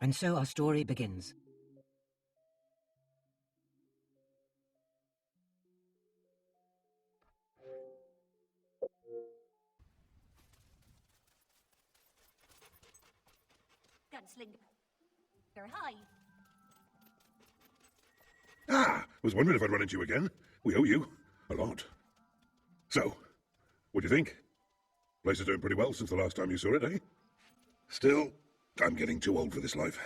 And so our story begins. Gunslinger. Hi. Ah, was wondering if I'd run into you again. We owe you. A lot. So, what do you think? Place is doing pretty well since the last time you saw it, eh? Still, I'm getting too old for this life.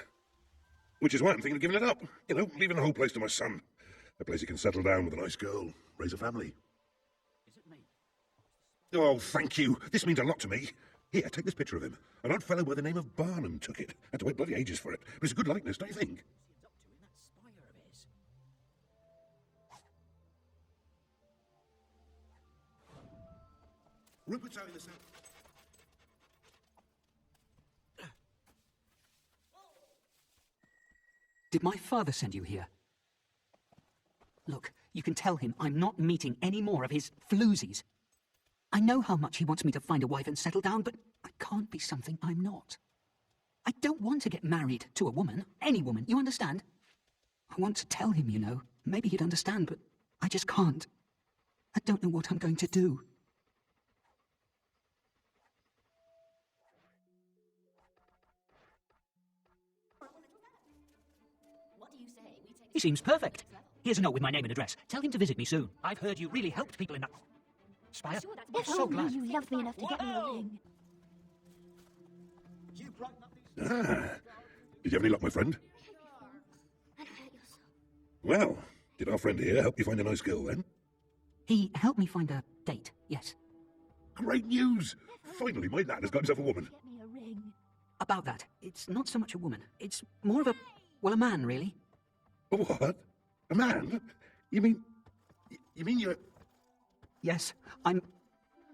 Which is why I'm thinking of giving it up. You know, leaving the whole place to my son. A place he can settle down with a nice girl, raise a family. Is it me? Oh, thank you. This means a lot to me. Here, take this picture of him. An odd fellow by the name of Barnum took it. Had to wait bloody ages for it. But it's a good likeness, don't you think? What's he up to in that spire of his? Rupert's out in the south. Did my father send you here? Look, you can tell him I'm not meeting any more of his floozies. I know how much he wants me to find a wife and settle down, but I can't be something I'm not. I don't want to get married to a woman, any woman, you understand? I want to tell him, you know. Maybe he'd understand, but I just can't. I don't know what I'm going to do. What do you say? We take He seems perfect. Here's a note with my name and address. Tell him to visit me soon. I've heard you really helped people in that spire. Sure, that's I'm what- so glad. You loved me enough to get me a ring. Ah, did you have any luck, my friend? And hurt yourself. Well, did our friend here help you find a nice girl, then? He helped me find a date, yes. Great news! Finally, my lad has got himself a woman. Get me a ring. About that, it's not so much a woman. It's more of a, well, a man, really. A what? A man? You mean you're... Yes, I'm...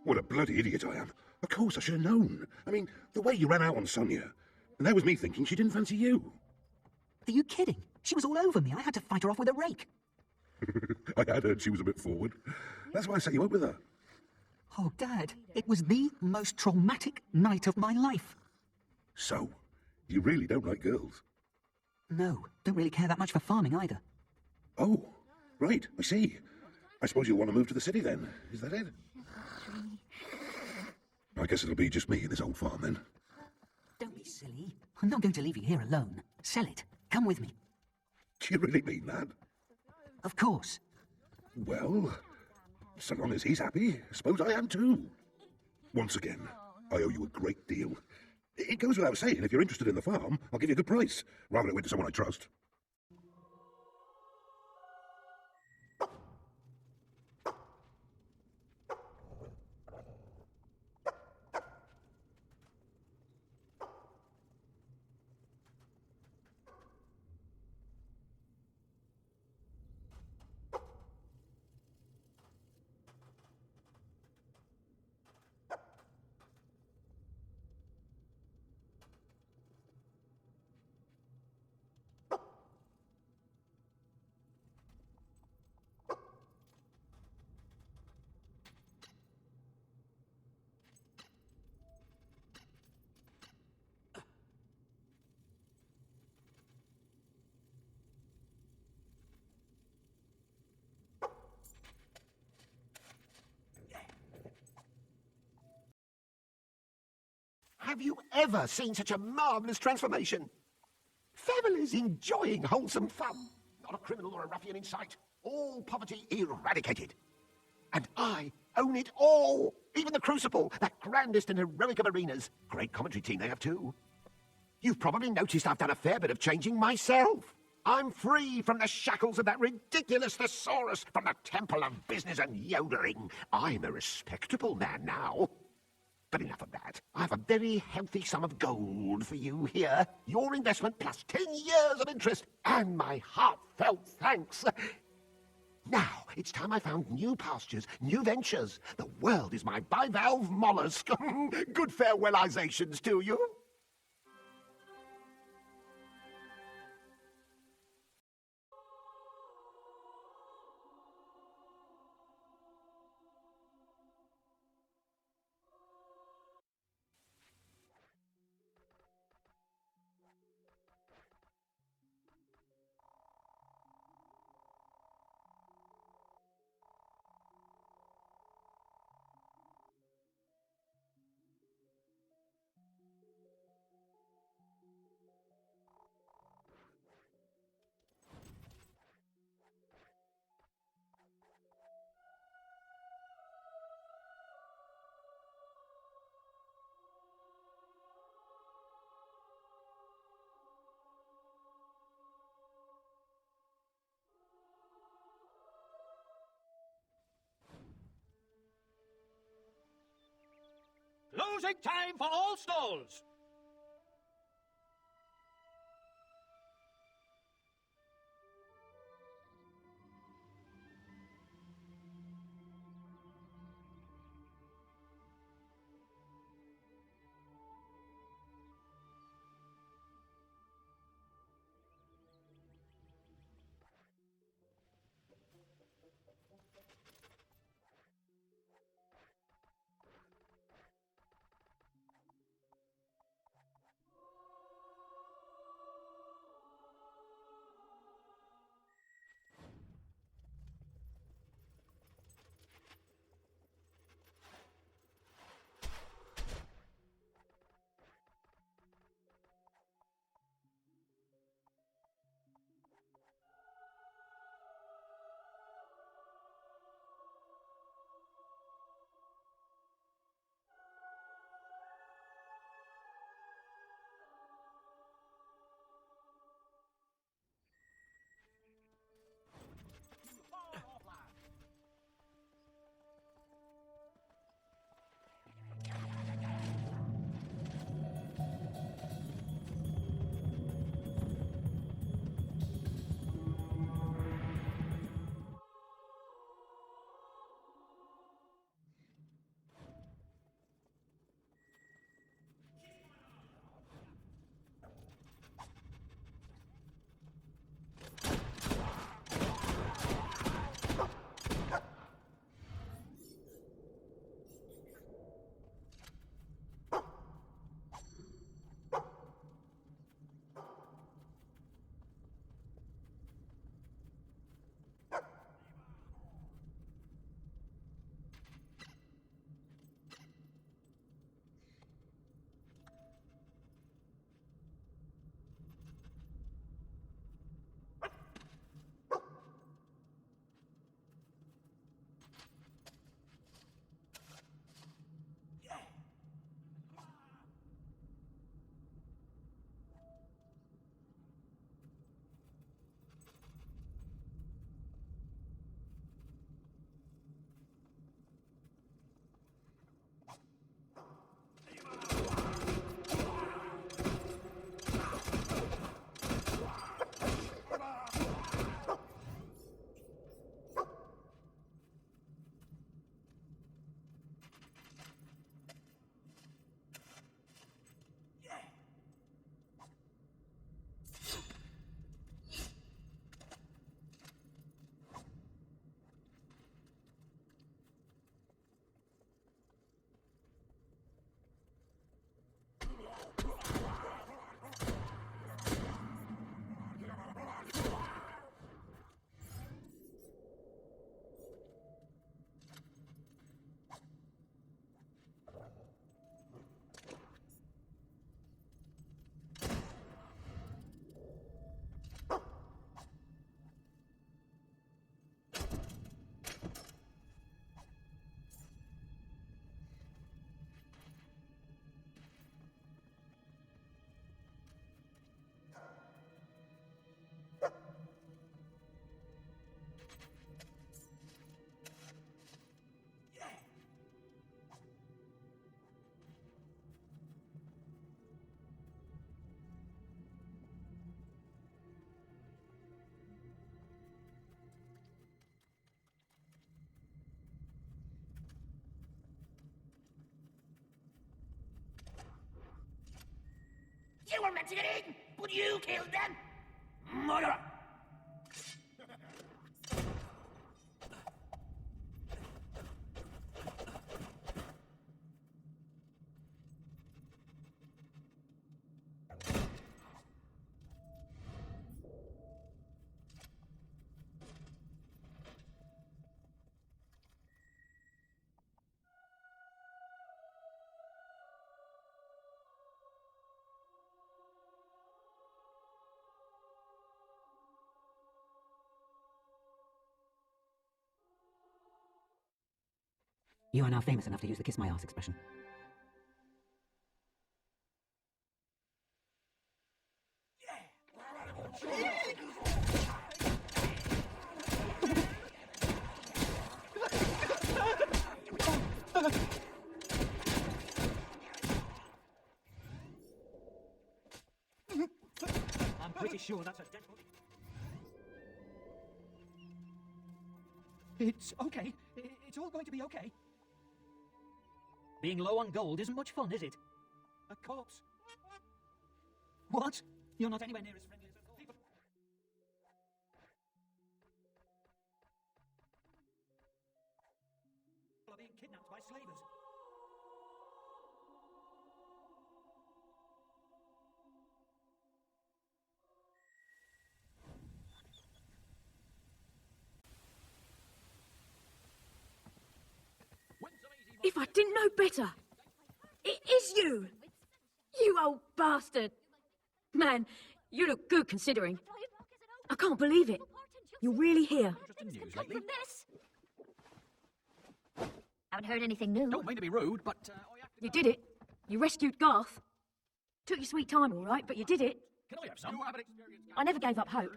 What a bloody idiot I am. Of course, I should have known. I mean, the way you ran out on Sonia. And that was me thinking she didn't fancy you. Are you kidding? She was all over me. I had to fight her off with a rake. I had heard she was a bit forward. That's why I set you up with her. Oh, Dad, it was the most traumatic night of my life. So, you really don't like girls? No, don't really care that much for farming either. Oh, right, I see. I suppose you'll want to move to the city then. Is that it? I guess it'll be just me and this old farm then. Don't be silly. I'm not going to leave you here alone. Sell it. Come with me. Do you really mean that? Of course. Well, so long as he's happy, I suppose I am too. Once again, I owe you a great deal. It goes without saying, if you're interested in the farm, I'll give you a good price, rather than it went to someone I trust. Have you ever seen such a marvellous transformation? Fable is enjoying wholesome fun. Not a criminal or a ruffian in sight. All poverty eradicated. And I own it all. Even the Crucible, that grandest and heroic of arenas. Great commentary team they have too. You've probably noticed I've done a fair bit of changing myself. I'm free from the shackles of that ridiculous thesaurus, from the temple of business and yodeling. I'm a respectable man now. But enough of that. I have a very healthy sum of gold for you here. Your investment plus 10 years of interest and my heartfelt thanks. Now, it's time I found new pastures, new ventures. The world is my bivalve mollusk. Good farewellizations to you. Music time for all stalls! You were meant to get eaten, but you killed them! Murderer! You are now famous enough to use the kiss my ass expression. pretty sure that's a dead body. It's okay. It's all going to be okay. Being low on gold isn't much fun, is it? A corpse. What? You're not anywhere near as friendly as I thought. People are being kidnapped by slavers. If I didn't know better, it is you! You old bastard! Man, you look good considering. I can't believe it. You're really here. Just in the news lately. Haven't heard anything new. Don't mean to be rude, but I have to... You did it. You rescued Garth. Took your sweet time, all right, but you did it. Can I have some? You have an experience. I never gave up hope.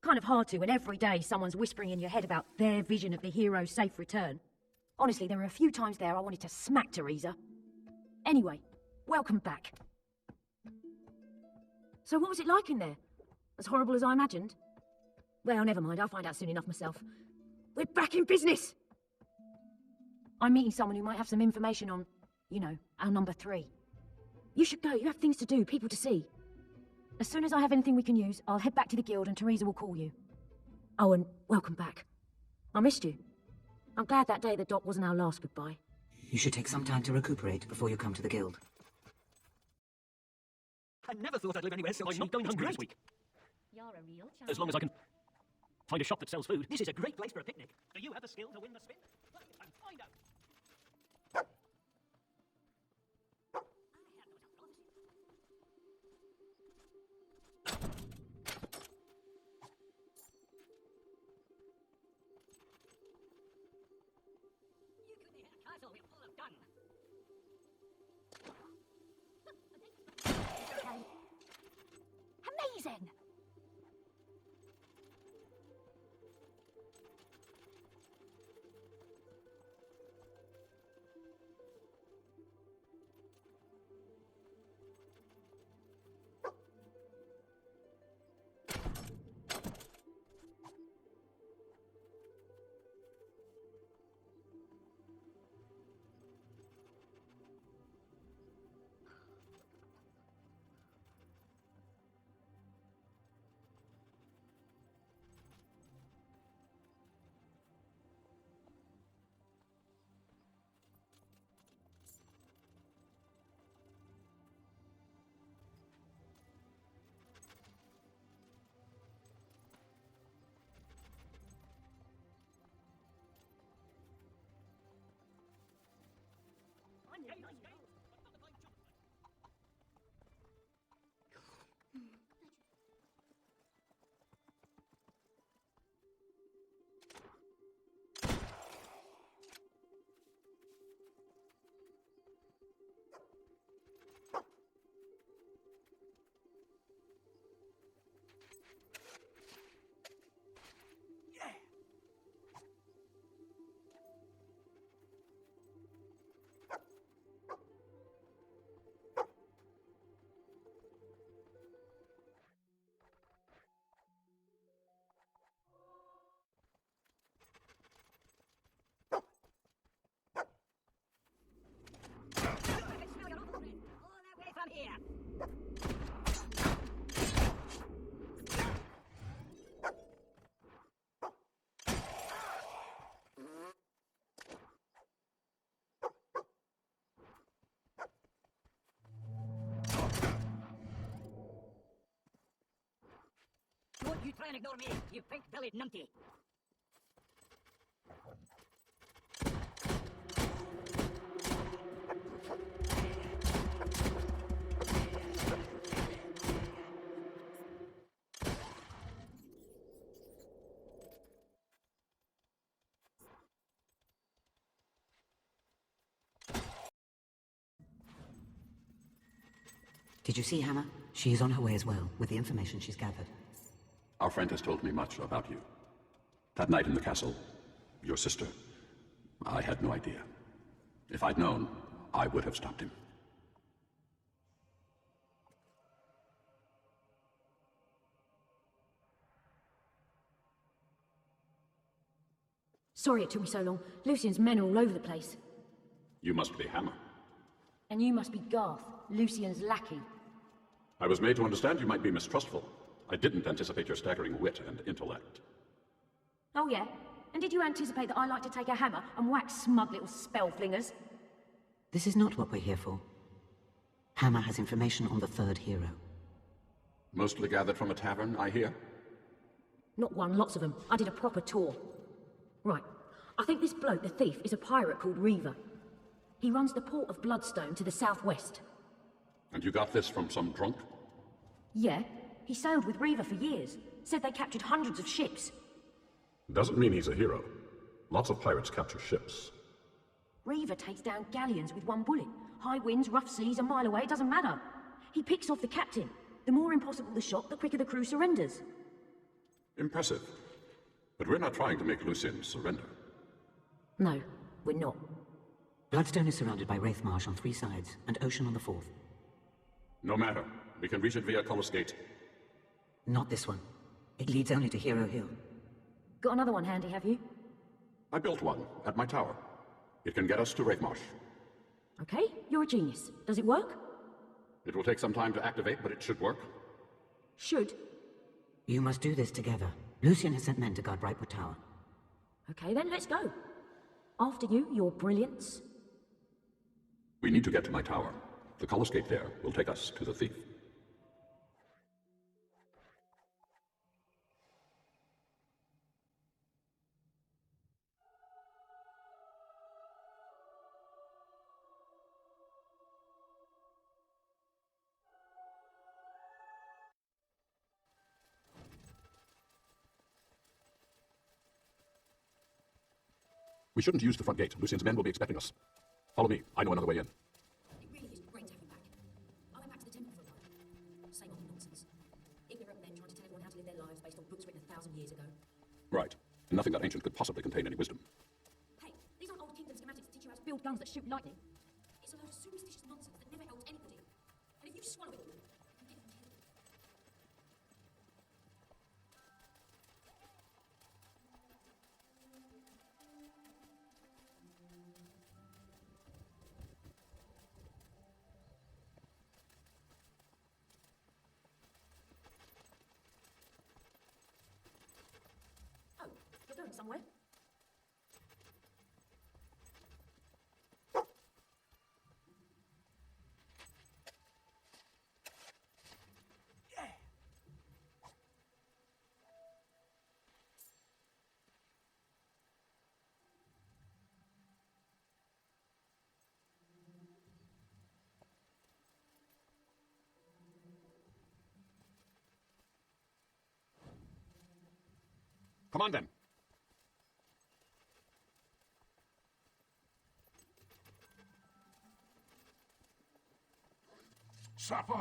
Kind of hard to when every day someone's whispering in your head about their vision of the hero's safe return. Honestly, there were a few times there I wanted to smack Teresa. Anyway, welcome back. So what was it like in there? As horrible as I imagined? Well, never mind, I'll find out soon enough myself. We're back in business! I'm meeting someone who might have some information on, you know, our number 3. You should go, you have things to do, people to see. As soon as I have anything we can use, I'll head back to the guild and Teresa will call you. Oh, and welcome back. I missed you. I'm glad that day at the dock wasn't our last goodbye. You should take some time to recuperate before you come to the guild. I never thought I'd live anywhere so cheap. I'm not going hungry this week. You're a real As long as I can find a shop that sells food. This is a great place for a picnic. Do you have the skill to win the spin? Well, it's time to find out. Amazing! Don't you try and ignore me, you pink-bellied numpty. Did you see Hammer? She is on her way as well, with the information she's gathered. Our friend has told me much about you. That night in the castle, your sister, I had no idea. If I'd known, I would have stopped him. Sorry it took me so long. Lucian's men are all over the place. You must be Hammer. And you must be Garth, Lucian's lackey. I was made to understand you might be mistrustful. I didn't anticipate your staggering wit and intellect. Oh yeah? And did you anticipate that I like to take a hammer and whack smug little spell flingers? This is not what we're here for. Hammer has information on the third hero. Mostly gathered from a tavern, I hear? Not one, lots of them. I did a proper tour. Right. I think this bloke, the thief, is a pirate called Reaver. He runs the port of Bloodstone to the southwest. And you got this from some drunk? Yeah. He sailed with Reaver for years. Said they captured hundreds of ships. Doesn't mean he's a hero. Lots of pirates capture ships. Reaver takes down galleons with one bullet. High winds, rough seas, a mile away, it doesn't matter. He picks off the captain. The more impossible the shot, the quicker the crew surrenders. Impressive. But we're not trying to make Lucien surrender. No, we're not. Bloodstone is surrounded by Wraith Marsh on 3 sides, and Ocean on the 4th. No matter. We can reach it via Cullis Gate. Not this one. It leads only to Hero Hill. Got another one handy, have you? I built one at my tower. It can get us to Wraithmarsh. Okay, you're a genius. Does it work? It will take some time to activate, but it should work. Should. You must do this together. Lucien has sent men to guard Brightwood Tower. Okay, then let's go. After you, your brilliance. We need to get to my tower. The Cullis Gate there will take us to the thief. We shouldn't use the front gate. Lucien's men will be expecting us. Follow me. I know another way in. It really is great to have you back. I went back to the temple for a while. Same old nonsense. Ignorant men trying to tell everyone how to live their lives based on books written 1,000 years ago. Right. Nothing that ancient could possibly contain any wisdom. Hey, these aren't old kingdom schematics to teach you how to build guns that shoot lightning. It's a load of superstitious nonsense that never helps anybody. And if you swallow it, you get killed. Oh, you're going somewhere? Come on, then. Supper!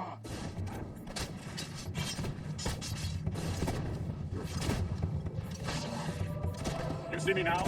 You see me now?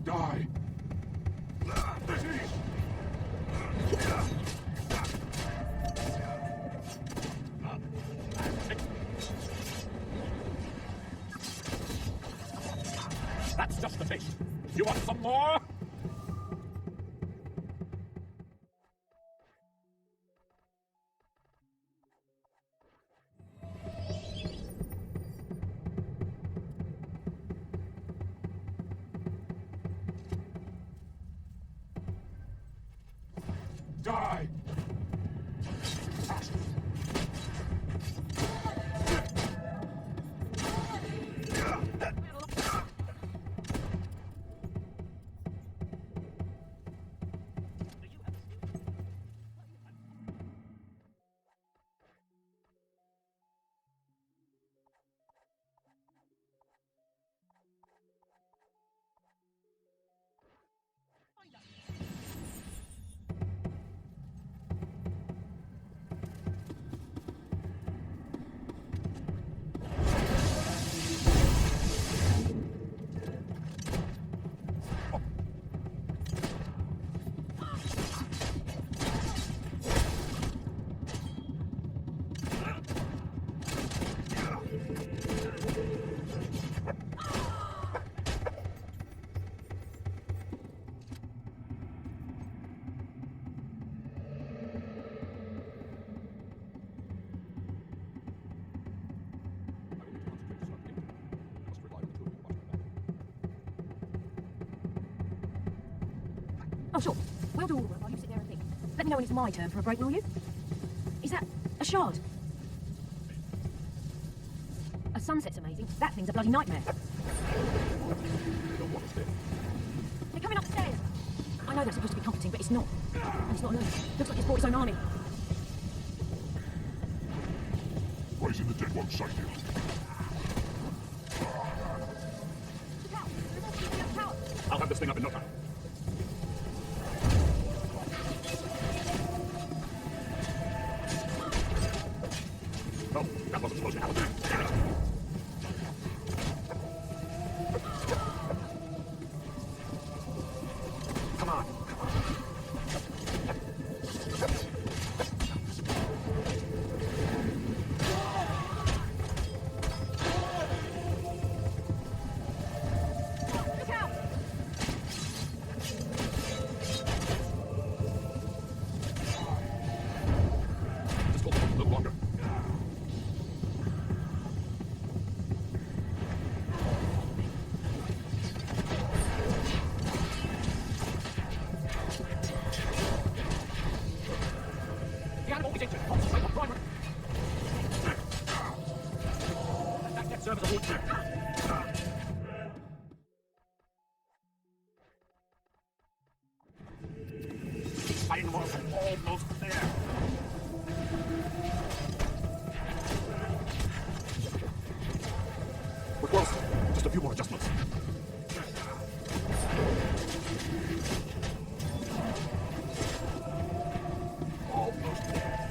Die! That's just the taste. You want some more? Die! Oh, sure. We'll do all the work while you sit there and think. Let me know when it's my turn for a break, will you? Is that a shard? A sunset's amazing. That thing's a bloody nightmare. They're coming upstairs. I know they're supposed to be comforting, but it's not. And it's not alone. Looks like it's brought its own army. Raising the dead won't save you. Look out! They're all keeping up tower. I'll have this thing up in no time. Oh, that wasn't supposed to happen. Damn it. Come on. Look out! Just hold on a little longer. The animal is injured. Concentrate on primary. That debt serves as a warning. I was almost there. We're close. Just a few more adjustments. Almost there.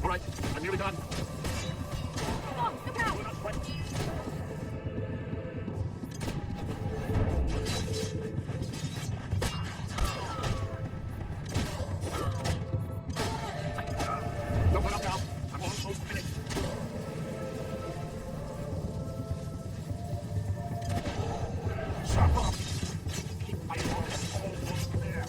All right, I'm nearly done. Come on, look out! That's right. Don't let up now. I'm almost finished. Shut up. Keep fighting. Almost there.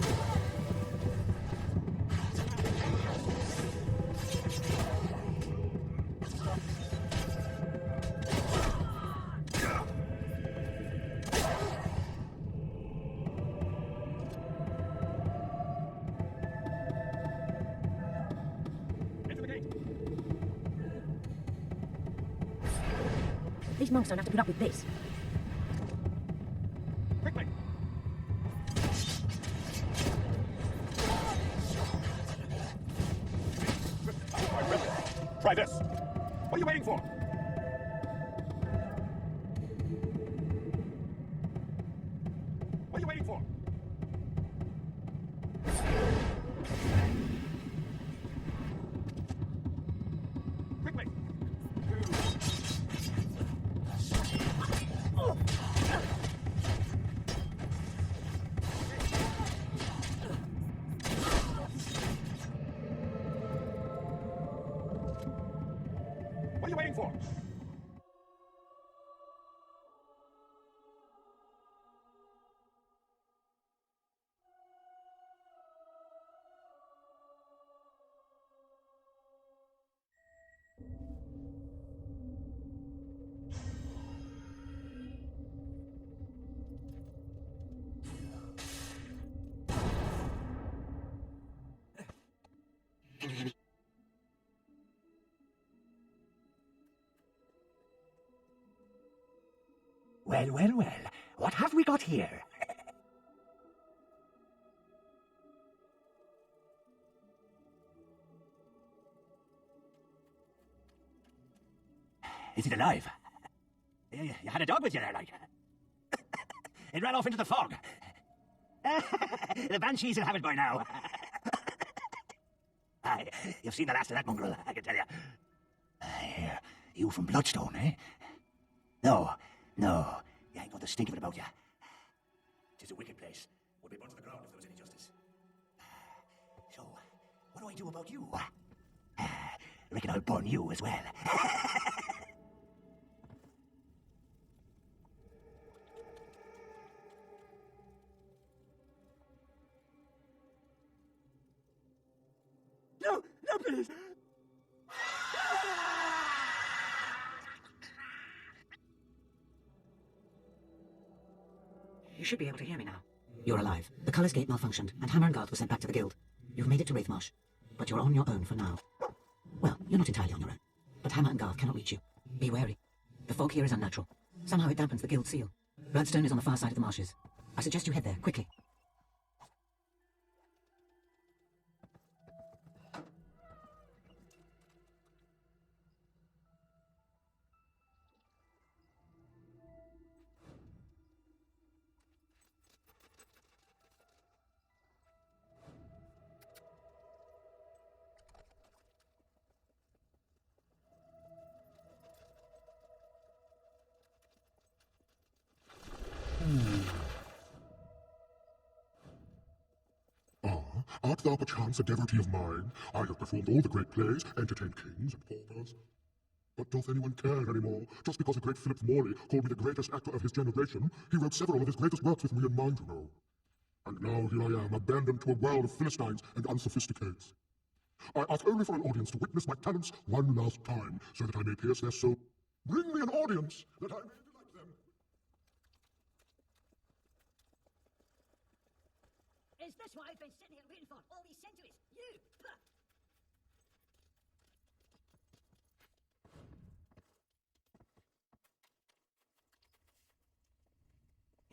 Into the gate. These monks don't have to put up with this. Quickly. I'm ready. Try this. What are you waiting for? What are you waiting for? Quickly. you waiting for? Can you hear me? Well, well, well. What have we got here? Is it alive? You had a dog with you there, like. It ran off into the fog. The banshees will have it by now. Aye, you've seen the last of that mongrel, I can tell you. You from Bloodstone, eh? No, no. You ain't got the stink of it about you. 'Tis a wicked place. Would be burnt to the ground if there was any justice. So, what do I do about you? Reckon I'll burn you as well. No, no, please. You should be able to hear me now. You're alive. The Colours Gate malfunctioned, and Hammer and Garth were sent back to the Guild. You've made it to Wraithmarsh, but you're on your own for now. Well, you're not entirely on your own, but Hammer and Garth cannot reach you. Be wary. The fog here is unnatural. Somehow it dampens the Guild seal. Bloodstone is on the far side of the marshes. I suggest you head there, quickly. Art thou perchance a devotee of mine? I have performed all the great plays, entertained kings and paupers. But doth anyone care anymore? Just because the great Philip Morley called me the greatest actor of his generation, he wrote several of his greatest works with me in mind, you know. And now here I am, abandoned to a world of Philistines and unsophisticates. I ask only for an audience to witness my talents one last time, so that I may pierce their soul. Bring me an audience, that I may delight them. Is this what I've been sitting here waiting for all these centuries? You! Puh.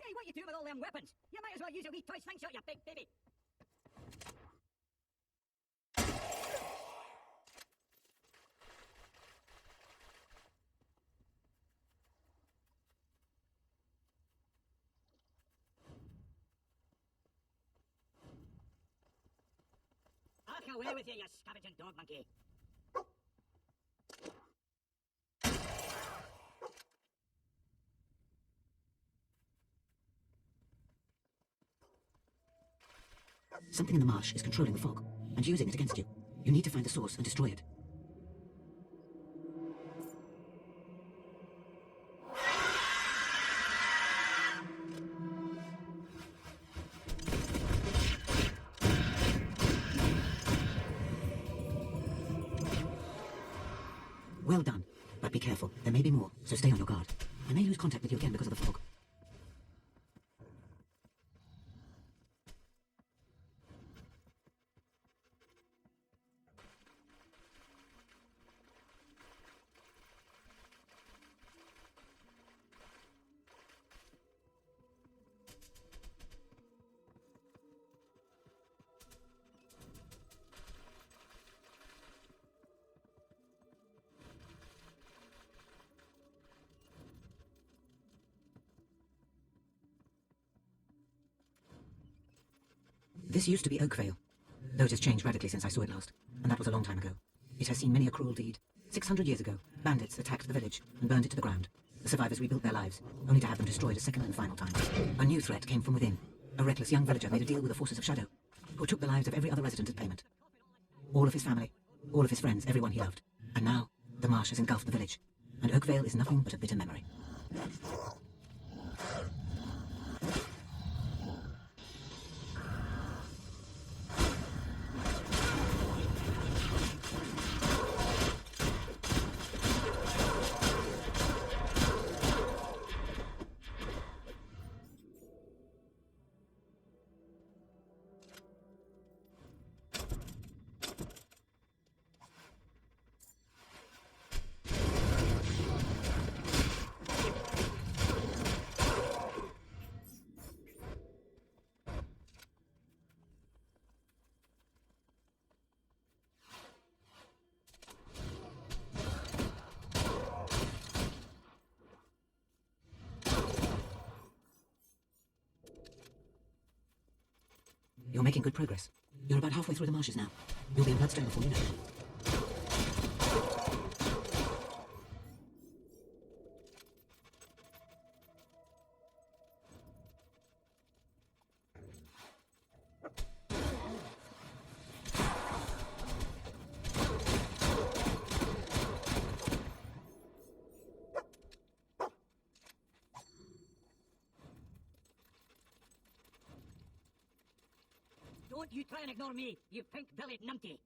Hey, what you doing with all them weapons? You might as well use a wee toy slingshot, you big baby. I'll away with you, you scavenging dog monkey. Something in the marsh is controlling the fog, and using it against you. You need to find the source and destroy it. Well done, but be careful. There may be more, so stay on your guard. I may lose contact with you again because of the fog. This used to be Oakvale, though it has changed radically since I saw it last, and that was a long time ago. It has seen many a cruel deed. 600 years ago, bandits attacked the village and burned it to the ground. The survivors rebuilt their lives, only to have them destroyed a second and final time. A new threat came from within. A reckless young villager made a deal with the forces of Shadow, who took the lives of every other resident as payment. All of his family, all of his friends, everyone he loved. And now, The marsh has engulfed the village, and Oakvale is nothing but a bitter memory. You're making good progress. You're about halfway through the marshes now. You'll be in Bloodstone before you know it. Don't you try and ignore me, you pink-bellied numpty.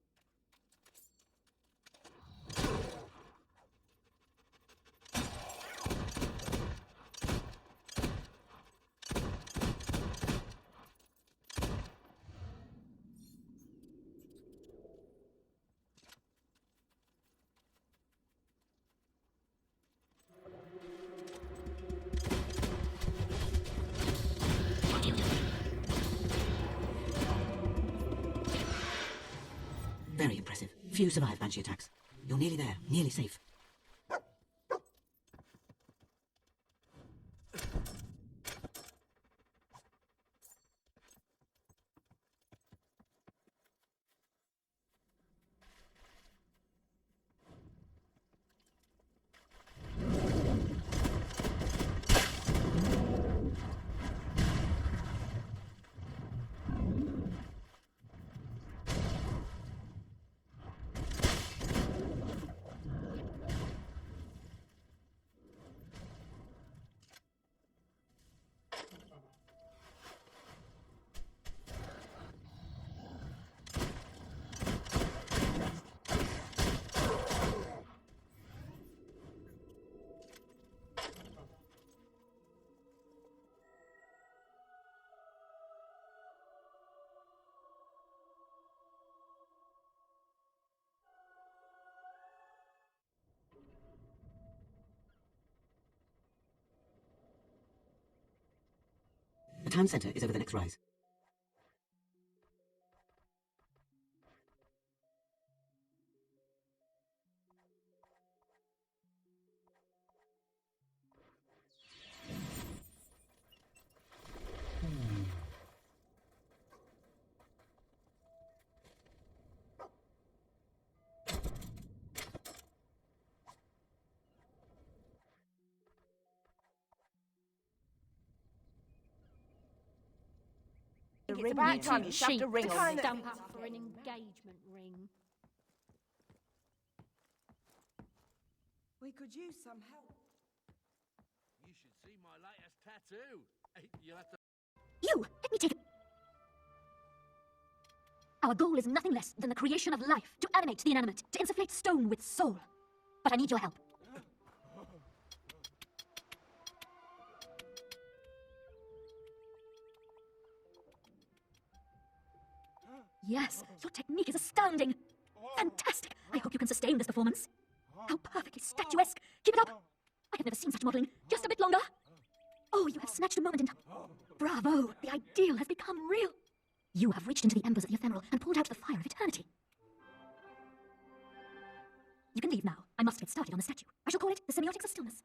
Very impressive. Few survive Banshee attacks. You're nearly there, nearly safe. The town centre is over the next rise. It's about time you shoved a ring on me. Stump up for an engagement ring. We could use some help. You should see my latest tattoo. You'll have to... You! Let me take it. Our goal is nothing less than the creation of life, to animate the inanimate, to insufflate stone with soul. But I need your help. Yes, your technique is astounding. Fantastic. I hope you can sustain this performance. How perfectly statuesque. Keep it up. I have never seen such modeling. Just a bit longer. Oh, you have snatched a moment in time. Bravo. The ideal has become real. You have reached into the embers of the ephemeral and pulled out the fire of eternity. You can leave now. I must get started on the statue. I shall call it the Semiotics of Stillness.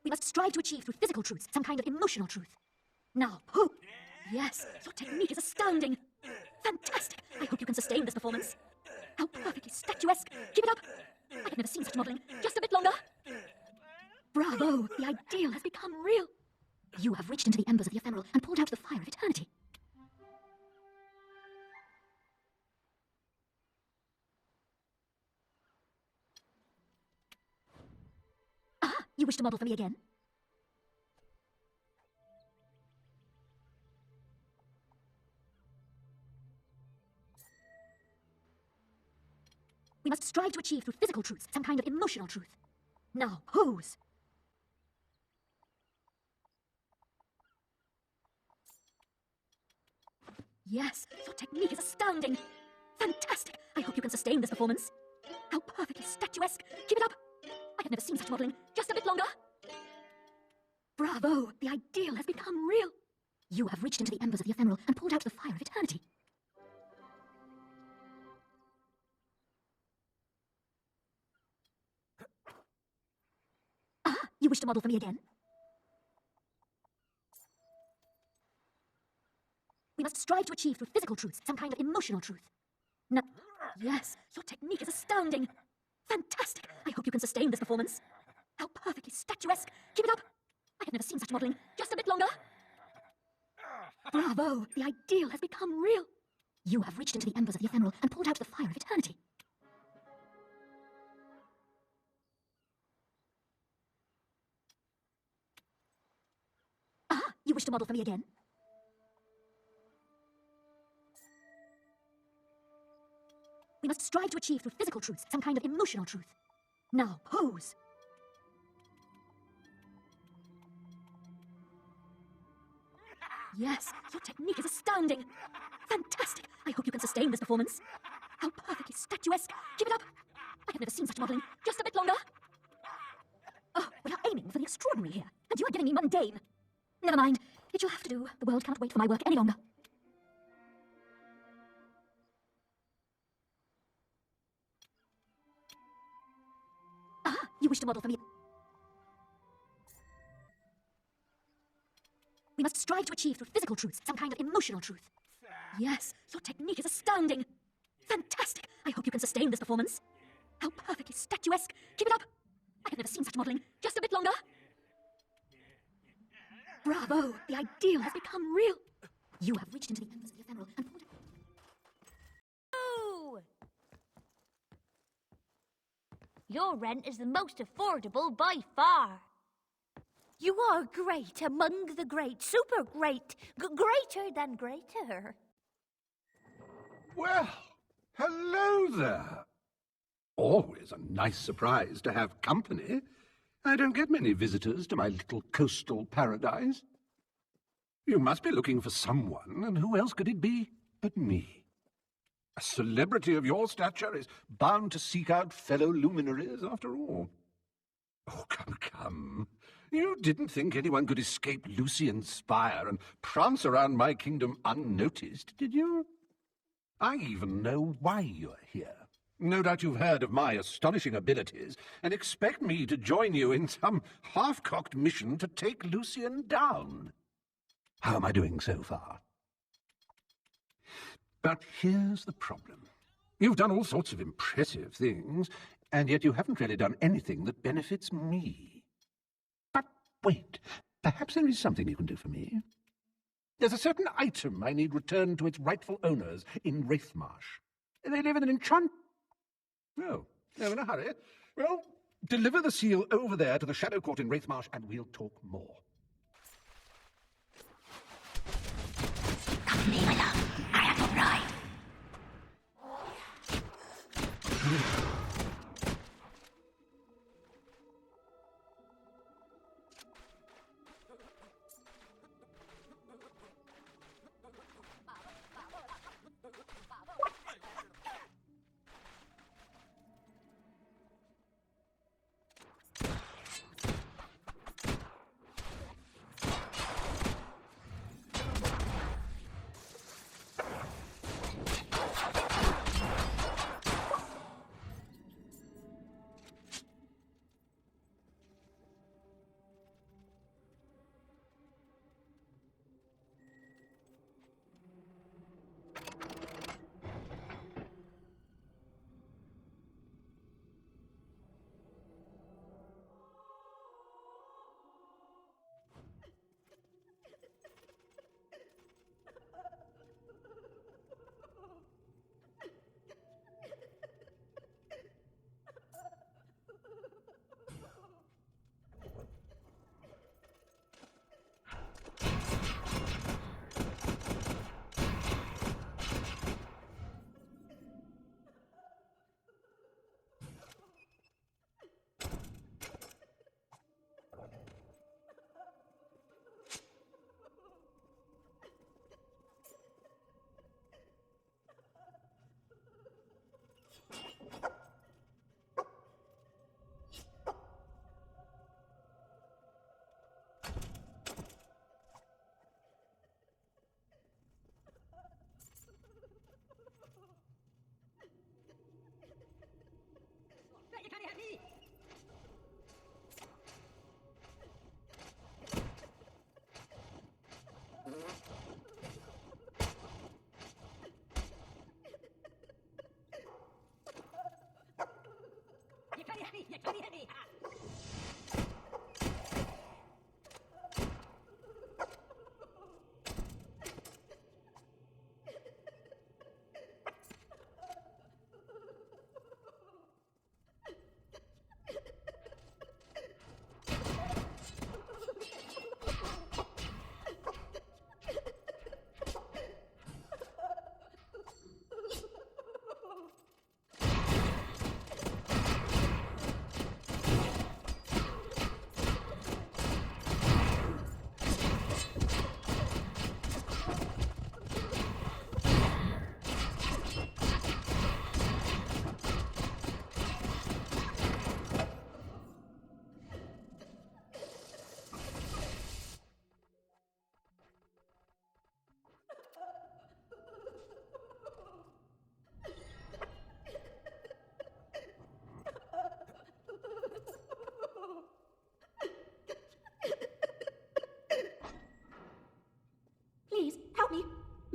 We must strive to achieve through physical truths some kind of emotional truth. Now, pooh! Yes, your technique is astounding. Fantastic. I hope you can sustain this performance. How perfectly statuesque. Keep it up. I have never seen such modeling. Just a bit longer. Bravo. The ideal has become real. You have reached into the embers of the ephemeral and pulled out the fire of eternity. You wish to model for me again? We must strive to achieve through physical truths some kind of emotional truth. Now, pose! Yes, your technique is astounding. Fantastic. I hope you can sustain this performance. How perfectly statuesque. Keep it up. I have never seen such modeling. Just a bit longer. Bravo. The ideal has become real. You have reached into the embers of the ephemeral and pulled out the fire of eternity. Ah, you wish to model for me again? We must strive to achieve through physical truths some kind of emotional truth. No. Yes, your technique is astounding. Fantastic. I hope you can sustain this performance. How perfectly statuesque. Keep it up. I have never seen such modeling. Just a bit longer. Bravo. The ideal has become real. You have reached into the embers of the ephemeral and pulled out the fire of eternity. Ah, you wish to model for me again? We must strive to achieve through physical truths some kind of emotional truth. Now, pose. Yes, your technique is astounding. Fantastic. I hope you can sustain this performance. How perfectly statuesque. Keep it up. I have never seen such modeling. Just a bit longer. Oh, we are aiming for the extraordinary here, and you are giving me mundane. Never mind. It shall have to do. The world cannot wait for my work any longer. Ah, you wish to model for me. We must strive to achieve through physical truths some kind of emotional truth. Yes, your technique is astounding. Fantastic. I hope you can sustain this performance. How perfectly statuesque. Keep it up. I have never seen such modeling. Just a bit longer. Bravo. The ideal has become real. You have reached into the embers of the ephemeral and pulled out. Oh! Your rent is the most affordable by far. You are great among the great, super great, greater than greater. Well, hello there. Always a nice surprise to have company. I don't get many visitors to my little coastal paradise. You must be looking for someone, and who else could it be but me? A celebrity of your stature is bound to seek out fellow luminaries, after all. Oh, come. You didn't think anyone could escape Lucian's spire and prance around my kingdom unnoticed, did you? I even know why you're here. No doubt you've heard of my astonishing abilities and expect me to join you in some half-cocked mission to take Lucian down. How am I doing so far? But here's the problem. You've done all sorts of impressive things, and yet you haven't really done anything that benefits me. But wait, perhaps there is something you can do for me. There's a certain item I need returned to its rightful owners in Wraithmarsh. They live in an enchant... Oh, they're in a hurry. Well, deliver the seal over there to the Shadow Court in Wraithmarsh, and we'll talk more. Come to me, my love. I am your bride.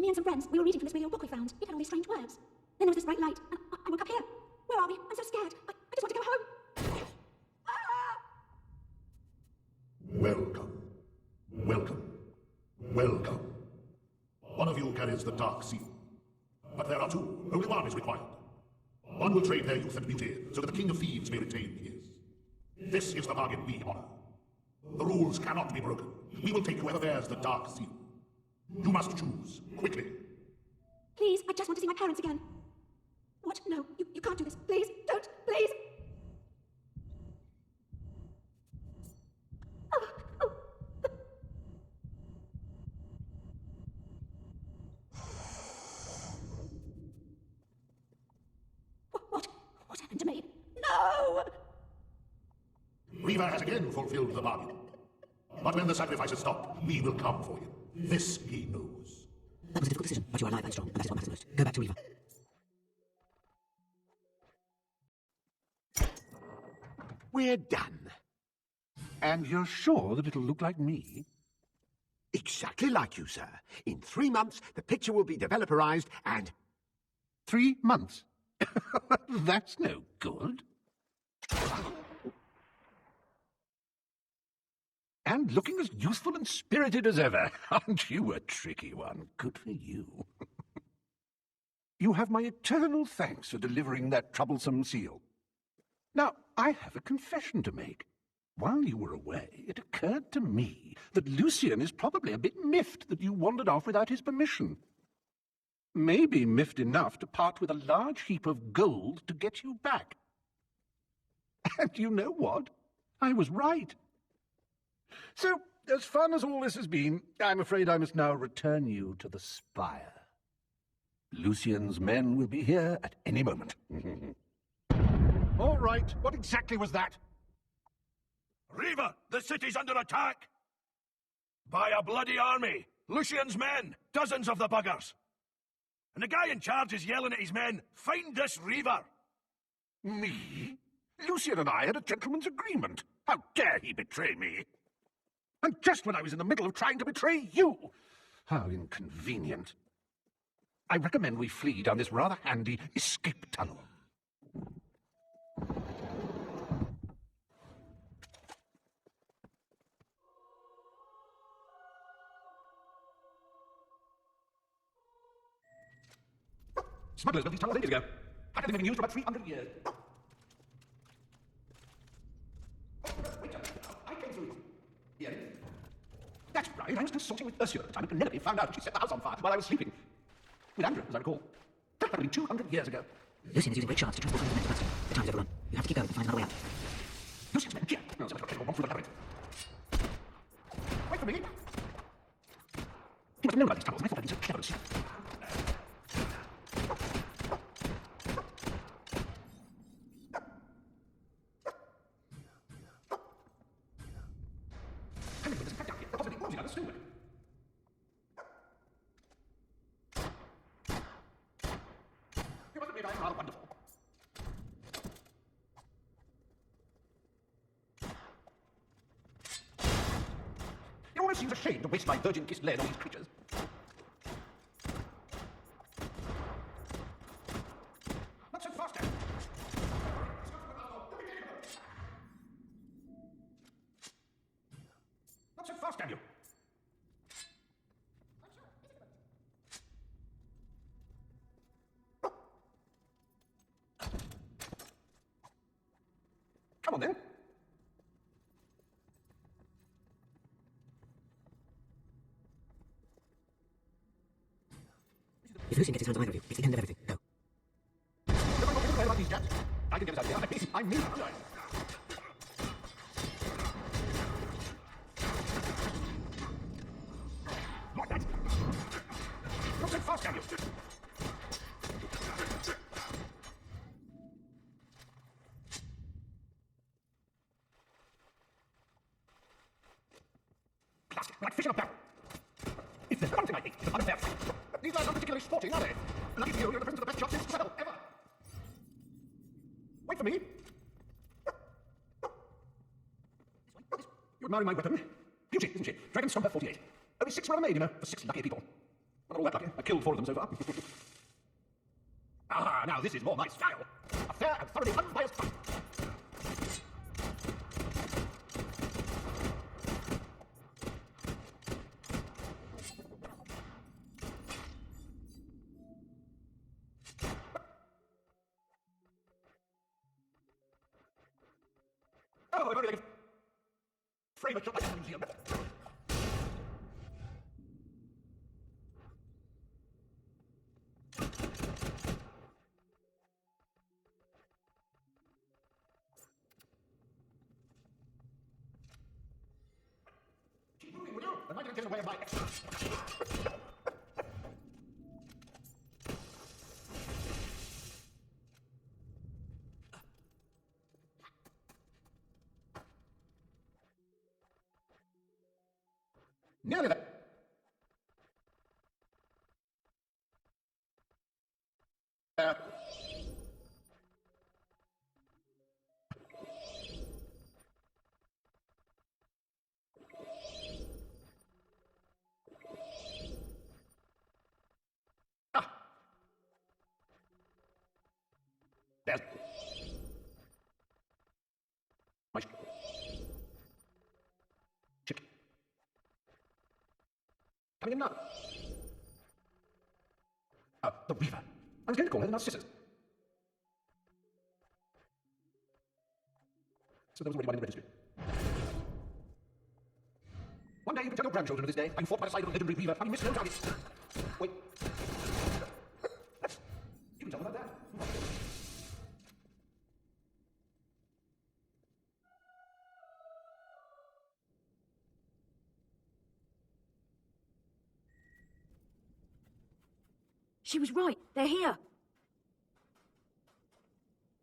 Me and some friends, we were reading from this radio book we found. It had all these strange words. Then there was this bright light, and I woke up here. Where are we? I'm so scared. I just want to go home. Welcome. Welcome. Welcome. One of you carries the Dark Seal. But there are two. Only one is required. One will trade their youth and beauty, so that the King of Thieves may retain his. This is the bargain we honor. The rules cannot be broken. We will take whoever bears the Dark Seal. You must choose, quickly. Please, I just want to see my parents again. What? No, you can't do this. Please, don't, please. What happened to me? No! Reaver has again fulfilled the bargain. But when the sacrifices stop, we will come for you. This he knows. That was a difficult decision, but you are alive and strong, and that is what matters most. Go back to Reaver. We're done. And you're sure that it'll look like me? Exactly like you, sir. In 3 months, the picture will be developerized and... 3 months? That's no good. And looking as youthful and spirited as ever. Aren't you a tricky one? Good for you. You have my eternal thanks for delivering that troublesome seal. Now, I have a confession to make. While you were away, it occurred to me that Lucian is probably a bit miffed that you wandered off without his permission. Maybe miffed enough to part with a large heap of gold to get you back. And you know what? I was right. So, as fun as all this has been, I'm afraid I must now return you to the spire. Lucian's men will be here at any moment. All right, what exactly was that? Reaver, the city's under attack! By a bloody army! Lucian's men! Dozens of the buggers! And the guy in charge is yelling at his men, "Find this Reaver!" Me? Lucian and I had a gentleman's agreement. How dare he betray me? And just when I was in the middle of trying to betray you! How inconvenient. I recommend we flee down this rather handy escape tunnel. Smugglers built these tunnels ages ago. Hadn't been used for about 300 years. Wait a minute now. I came through. Hear it? That's right. I was consulting with Ursula at the time, and Penelope found out she set the house on fire while I was sleeping. With Andrew, as I recall. That might have been 200 years ago. Lucian is using great shards to transport men to Buster. The time is overrun. You have to keep going and find another way out. Lucian's men, here. No, so I'll walk through the labyrinth. Wait for me. He must have known about these tunnels, and I thought I'd be so clever to see. It almost seems a shame to waste my virgin-kissed lead on these creatures. Not so fast, Dad. Not so fast, Daniel. Come on, then. If Lucian gets his hands on either of you, it's the end of everything. Go. Don't care about these chaps. I can get us out of here. I'm me. Not that. Not so fast, Daniel. Plastic, like fish in a barrel. If there's one thing I hate, it's unfair. These lads aren't particularly sporting, are they? Lucky for you, you're the presence of the best shot since Fable, ever. Wait for me. You admiring my weapon? Beauty, isn't she? Dragon's Stomper 48. Only 6 were ever made, you know, for 6 lucky people. Not all that lucky. I killed 4 of them so far. Ah, now this is more my style. A fair and thoroughly unbiased fight. Oh, I'm only like a frame at your museum. Keep moving, will you? I might get away of my excellence. Nearly there. There's my ship. Coming in now. The Weaver. I was going to call her the Narcissus. So there was already one in the registry. One day you can tell your grandchildren of this day. I fought by the side of a legendary Weaver. I missed no targets. Wait. You can tell them about that. She was right. They're here.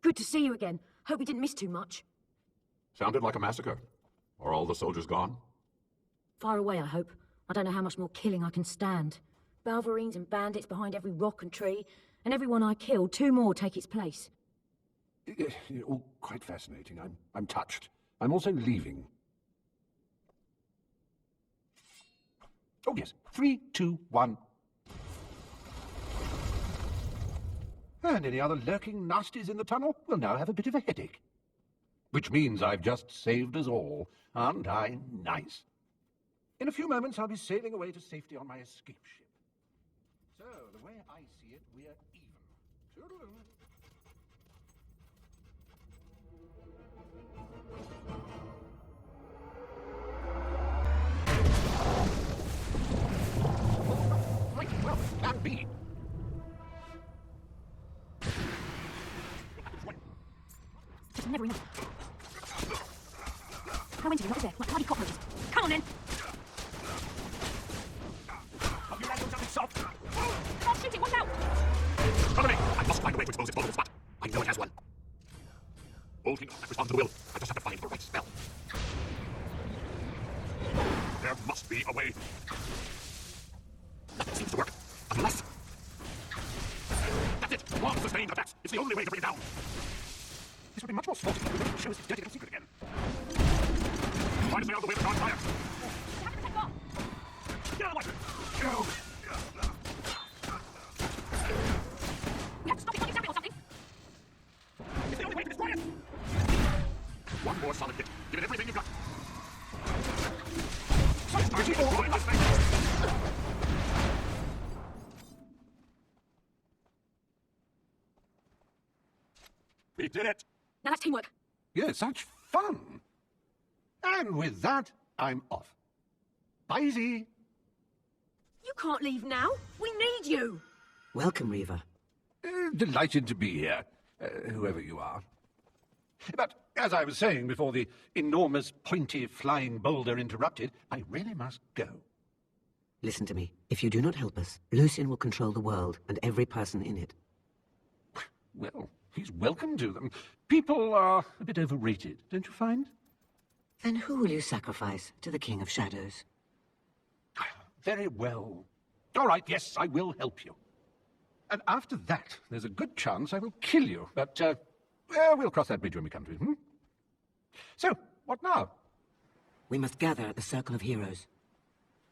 Good to see you again. Hope we didn't miss too much. Sounded like a massacre. Are all the soldiers gone? Far away, I hope. I don't know how much more killing I can stand. Balverines and bandits behind every rock and tree, and everyone I killed, 2 more take its place. All quite fascinating. I'm touched. I'm also leaving. Oh yes, 3, 2, 1. And any other lurking nasties in the tunnel will now have a bit of a headache. Which means I've just saved us all. Aren't I nice? In a few moments, I'll be sailing away to safety on my escape ship. So, the way I see it, we're even. Toodaloo. Right, well, plan B. Just never enough. How into you, not there? Like bloody cockroaches. Come on then! Have you landed something soft? Oh, shoot it! Watch out! Follow me! I must find a way to expose its vulnerable spot. I know it has one. All kingdoms that respond to the will. I just have to find the right spell. There must be a way. Nothing seems to work. Unless... That's it! Long sustained attacks. It's the only way to bring it down. This would be much more sporty if it shows its dirty little secret again. Try to stay out of the way of the God's fire. Get out of the way! Go! We have to stop it, something or something! It's the only way to destroy it! One more solid hit. Give it everything you've got. We did it! Now that's teamwork. Yeah, such fun. And with that, I'm off. Bye-zy. You can't leave now. We need you. Welcome, Reaver. Delighted to be here, whoever you are. But as I was saying before the enormous, pointy, flying boulder interrupted, I really must go. Listen to me. If you do not help us, Lucian will control the world and every person in it. Well, he's welcome to them. People are a bit overrated, don't you find? Then who will you sacrifice to the King of Shadows? Very well. All right, yes, I will help you. And after that, there's a good chance I will kill you. But, we'll cross that bridge when we come to it, So, what now? We must gather at the Circle of Heroes.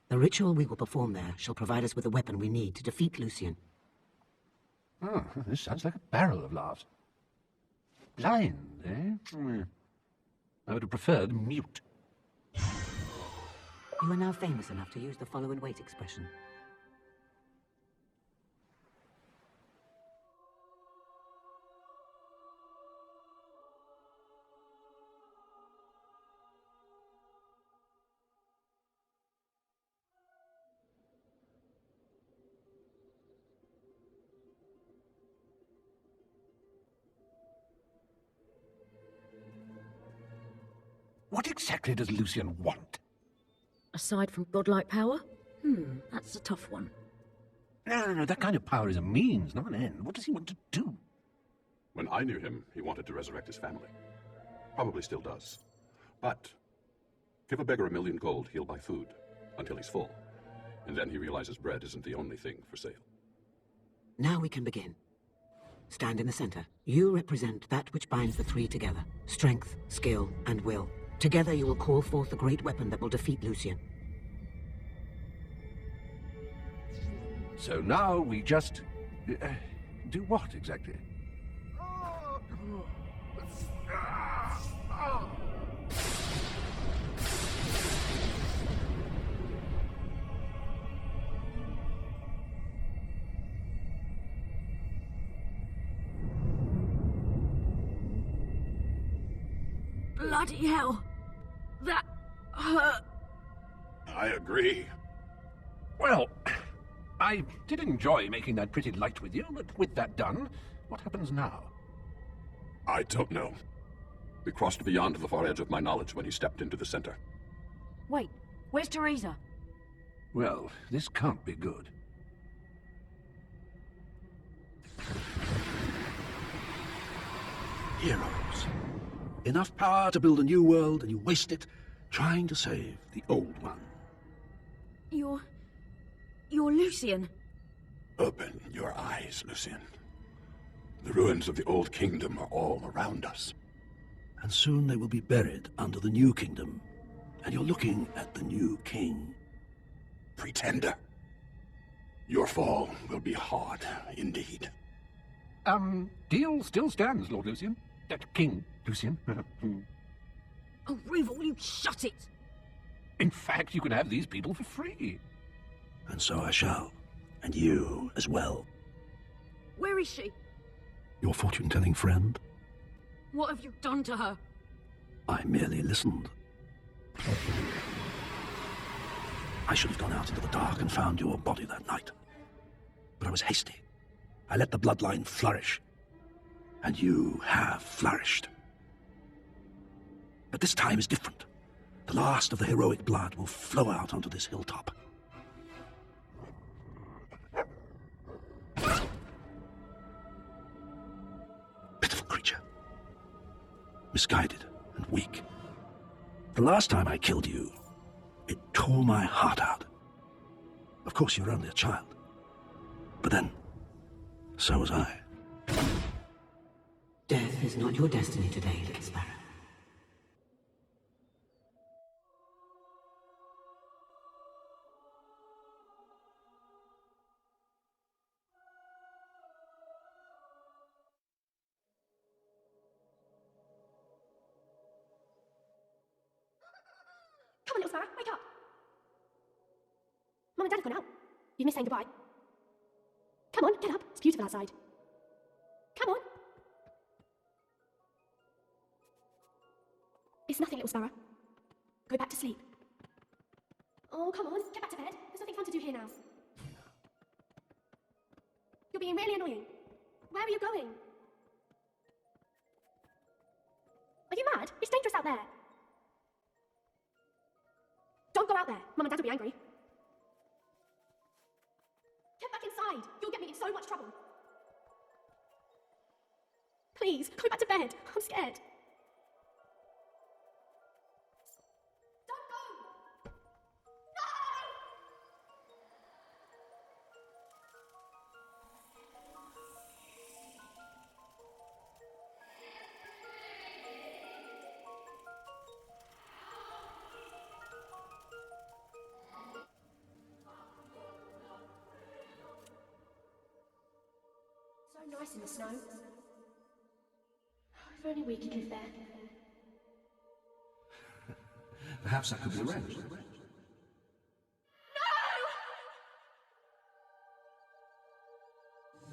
The The ritual we will perform there shall provide us with the weapon we need to defeat Lucian. Oh, this sounds like a barrel of laughs. Blind, eh? I would have preferred mute. You are now famous enough to use the follow and wait expression. What exactly does Lucian want? Aside from godlike power? That's a tough one. No, that kind of power is a means, not an end. What does he want to do? When I knew him, he wanted to resurrect his family. Probably still does. But give a beggar 1,000,000 gold, he'll buy food until he's full. And then he realizes bread isn't the only thing for sale. Now we can begin. Stand in the center. You represent that which binds the three together. Strength, skill, and will. Together you will call forth the great weapon that will defeat Lucian. So now we just... do what exactly? Bloody hell! That hurt! I agree. Well, I did enjoy making that pretty light with you, but with that done, what happens now? I don't know. We crossed beyond the far edge of my knowledge when he stepped into the center. Wait, where's Teresa? Well, this can't be good. Heroes. Enough power to build a new world, and you waste it trying to save the old one. You're Lucian. Open your eyes, Lucian. The ruins of the old kingdom are all around us. And soon they will be buried under the new kingdom, and you're looking at the new king. Pretender. Your fall will be hard indeed. Deal still stands, Lord Lucian. King Lucian. Oh, Riva, will you shut it? In fact, you can have these people for free. And so I shall. And you as well. Where is she? Your fortune-telling friend? What have you done to her? I merely listened. I should have gone out into the dark and found your body that night. But I was hasty. I let the bloodline flourish. And you have flourished. But this time is different. The last of the heroic blood will flow out onto this hilltop. Pitiful creature. Misguided and weak. The last time I killed you, it tore my heart out. Of course, you were only a child. But then, so was I. Death is not your destiny today, little sparrow. Come on, little sparrow, wake up. Mum and Dad have gone out. You've missed saying goodbye. Come on, get up. It's beautiful outside. Come on. It's nothing, little sparrow. Go back to sleep. Oh, come on, get back to bed. There's nothing fun to do here now. You're being really annoying. Where are you going? Are you mad? It's dangerous out there. Don't go out there. Mum and Dad will be angry. Get back inside. You'll get me in so much trouble. Please, go back to bed. I'm scared. Don't go! No! nice in the snow. If only we could live there. Perhaps that could be arranged.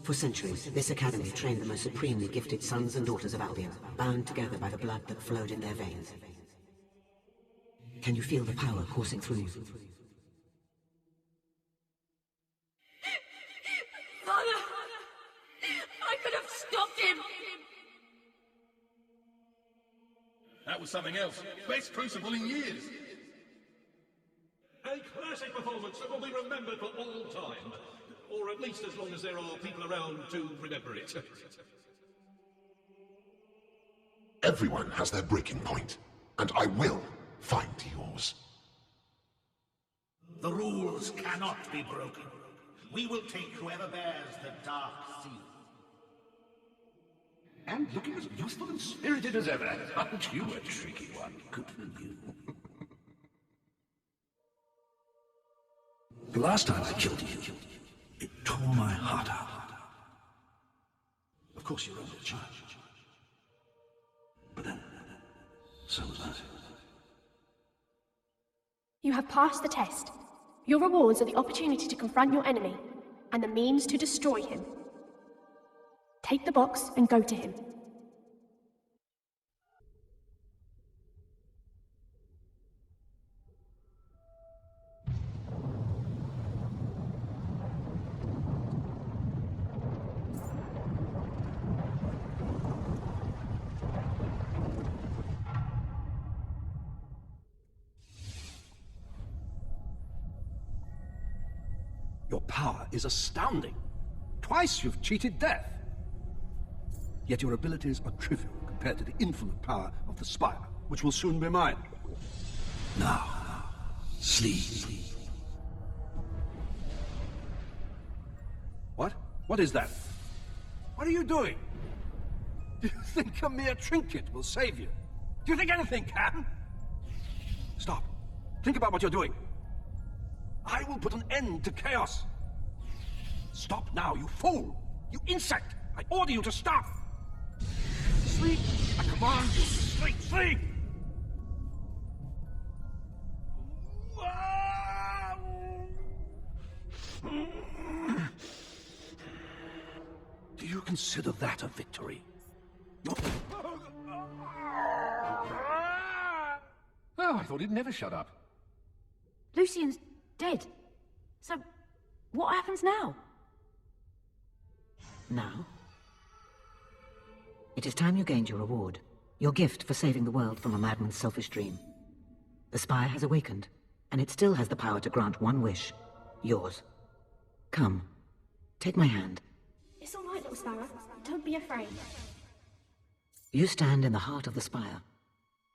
For centuries, this academy trained the most supremely gifted sons and daughters of Albion, bound together by the blood that flowed in their veins. Can you feel the power coursing through you? Father! I could have stopped him! That was something else. Best crucible in years. A classic performance that will be remembered for all time. Or at least as long as there are people around to remember it. Everyone has their breaking point, and I will find yours. The rules cannot be broken. We will take whoever bears the Dark Seal. And looking as youthful and spirited as ever. Aren't you a tricky one? Good for you. The last time I killed you, it tore my heart out. Of course, you're only a child. But then, so was I. You have passed the test. Your rewards are the opportunity to confront your enemy, and the means to destroy him. Take the box and go to him. Your power is astounding. Twice you've cheated death. Yet your abilities are trivial compared to the infinite power of the Spire, which will soon be mine. Now, sleep. What? What is that? What are you doing? Do you think a mere trinket will save you? Do you think anything can? Stop. Think about what you're doing. I will put an end to chaos. Stop now, you fool! You insect! I order you to stop! Sleep! I command you to sleep! Sleep! Do you consider that a victory? Oh, I thought he'd never shut up. Lucian's dead. So, what happens now? Now? It is time you gained your reward. Your gift for saving the world from a madman's selfish dream. The Spire has awakened, and it still has the power to grant one wish. Yours. Come. Take my hand. It's all right, little sparrow. Don't be afraid. You stand in the heart of the Spire,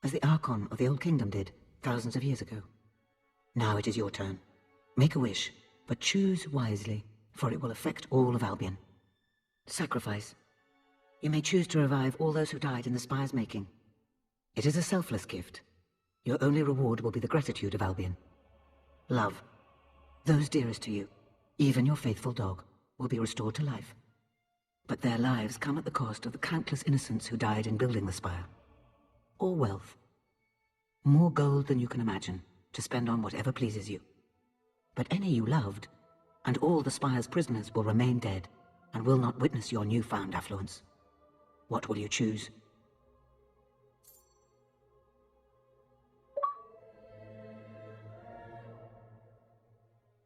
as the Archon of the Old Kingdom did, thousands of years ago. Now it is your turn. Make a wish, but choose wisely, for it will affect all of Albion. Sacrifice. You may choose to revive all those who died in the Spire's making. It is a selfless gift. Your only reward will be the gratitude of Albion. Love. Those dearest to you, even your faithful dog, will be restored to life. But their lives come at the cost of the countless innocents who died in building the Spire. Or wealth. More gold than you can imagine, to spend on whatever pleases you. But any you loved, and all the Spire's prisoners will remain dead, and will not witness your newfound affluence. What will you choose?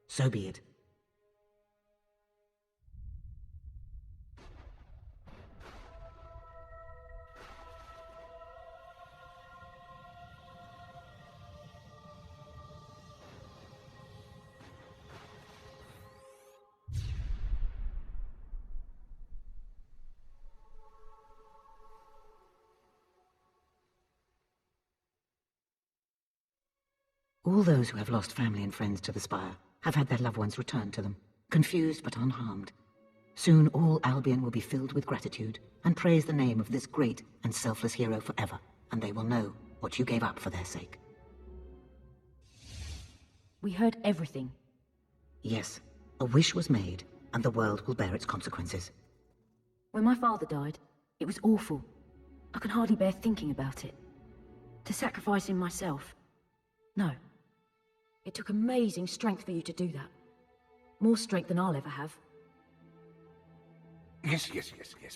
So be it. All those who have lost family and friends to the Spire have had their loved ones returned to them, confused but unharmed. Soon all Albion will be filled with gratitude and praise the name of this great and selfless hero forever, and they will know what you gave up for their sake. We heard everything. Yes, a wish was made, and the world will bear its consequences. When my father died, it was awful. I can hardly bear thinking about it. To sacrificing myself. No. It took amazing strength for you to do that. More strength than I'll ever have. Yes,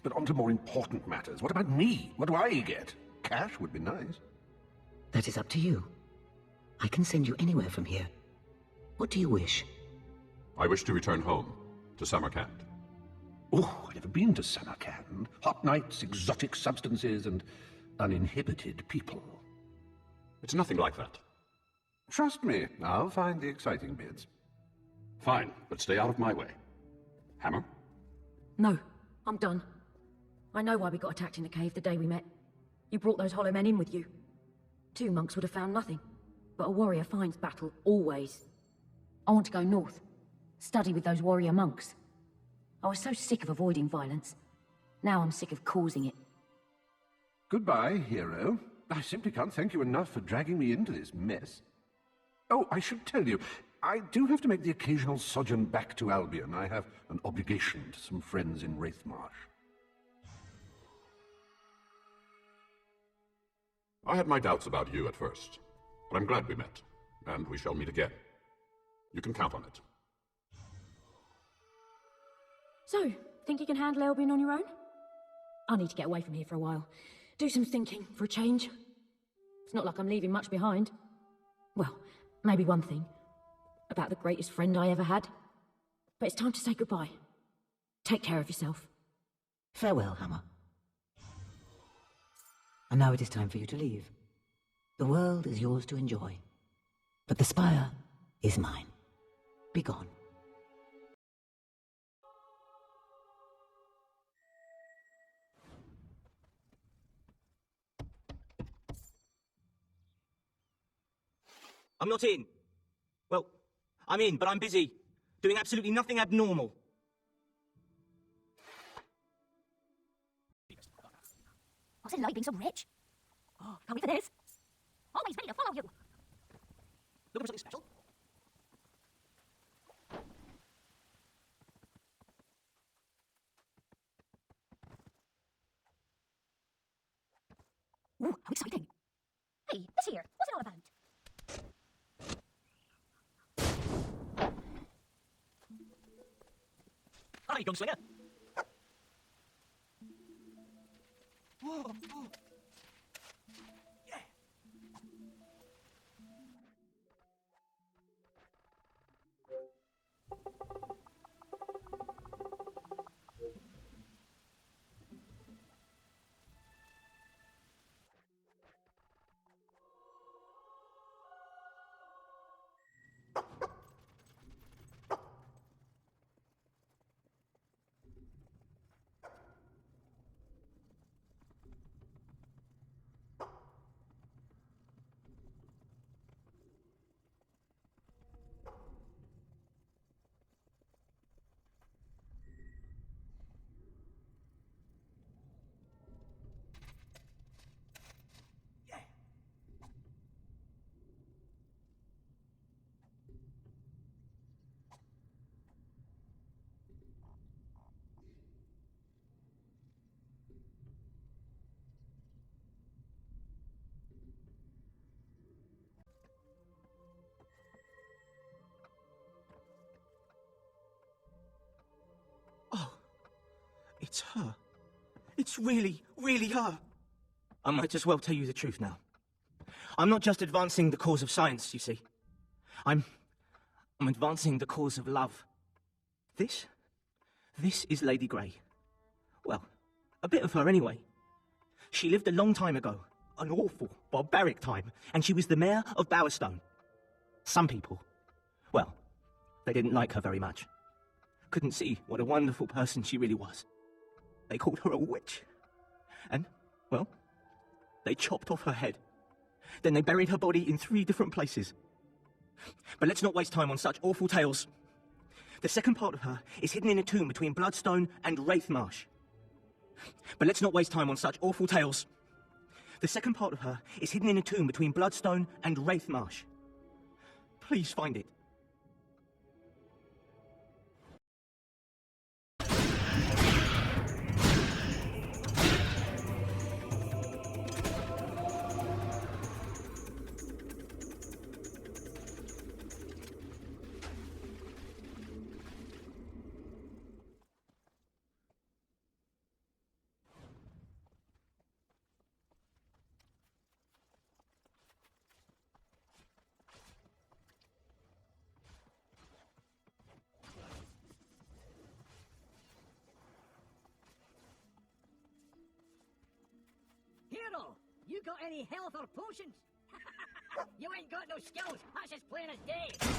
but on to more important matters. What about me? What do I get? Cash would be nice. That is up to you. I can send you anywhere from here. What do you wish? I wish to return home, to Samarkand. Oh, I've never been to Samarkand. Hot nights, exotic substances, and uninhibited people. It's nothing like that. Trust me, I'll find the exciting bits. Fine, but stay out of my way. Hammer? No, I'm done. I know why we got attacked in the cave the day we met. You brought those hollow men in with you. 2 monks would have found nothing, but a warrior finds battle, always. I want to go north, study with those warrior monks. I was so sick of avoiding violence. Now I'm sick of causing it. Goodbye, hero. I simply can't thank you enough for dragging me into this mess. Oh, I should tell you, I do have to make the occasional sojourn back to Albion. I have an obligation to some friends in Wraithmarsh. I had my doubts about you at first, but I'm glad we met, and we shall meet again. You can count on it. So, think you can handle Albion on your own? I need to get away from here for a while. Do some thinking, for a change. It's not like I'm leaving much behind. Well, maybe one thing. About the greatest friend I ever had. But it's time to say goodbye. Take care of yourself. Farewell, Hammer. And now it is time for you to leave. The world is yours to enjoy. But the spire is mine. Be gone. I'm not in. Well, I'm in, but I'm busy. Doing absolutely nothing abnormal. What's it like being so rich? Oh, can't wait for this. Always ready to follow you. Looking for something special? Ooh, how exciting. Hey, this here, what's it all about? Hi, gunslinger. It's her. It's really, really her. I might as well tell you the truth now. I'm not just advancing the cause of science, you see. I'm advancing the cause of love. This is Lady Grey. Well, a bit of her anyway. She lived a long time ago, an awful, barbaric time, and she was the mayor of Bowerstone. Some people, well, they didn't like her very much. Couldn't see what a wonderful person she really was. They called her a witch. And, well, they chopped off her head. Then they buried her body in 3 different places. But let's not waste time on such awful tales. The second part of her is hidden in a tomb between Bloodstone and Wraithmarsh. But let's not waste time on such awful tales. The second part of her is hidden in a tomb between Bloodstone and Wraithmarsh. Please find it. You got any health or potions? You ain't got no skills. That's as plain as day.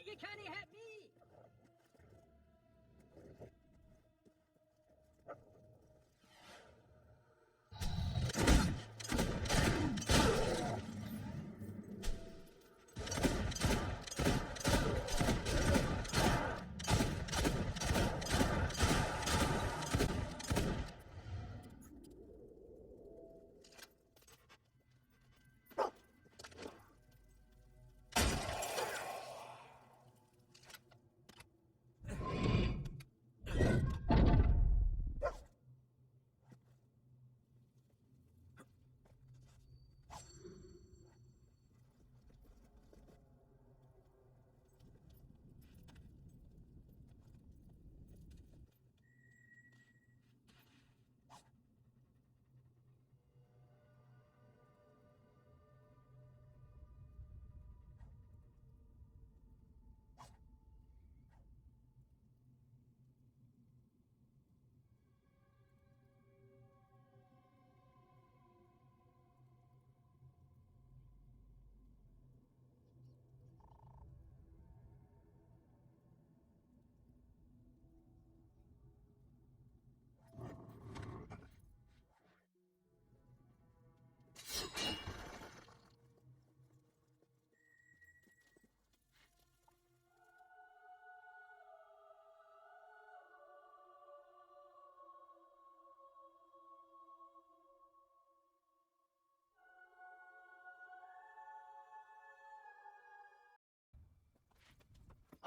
You can't hit me!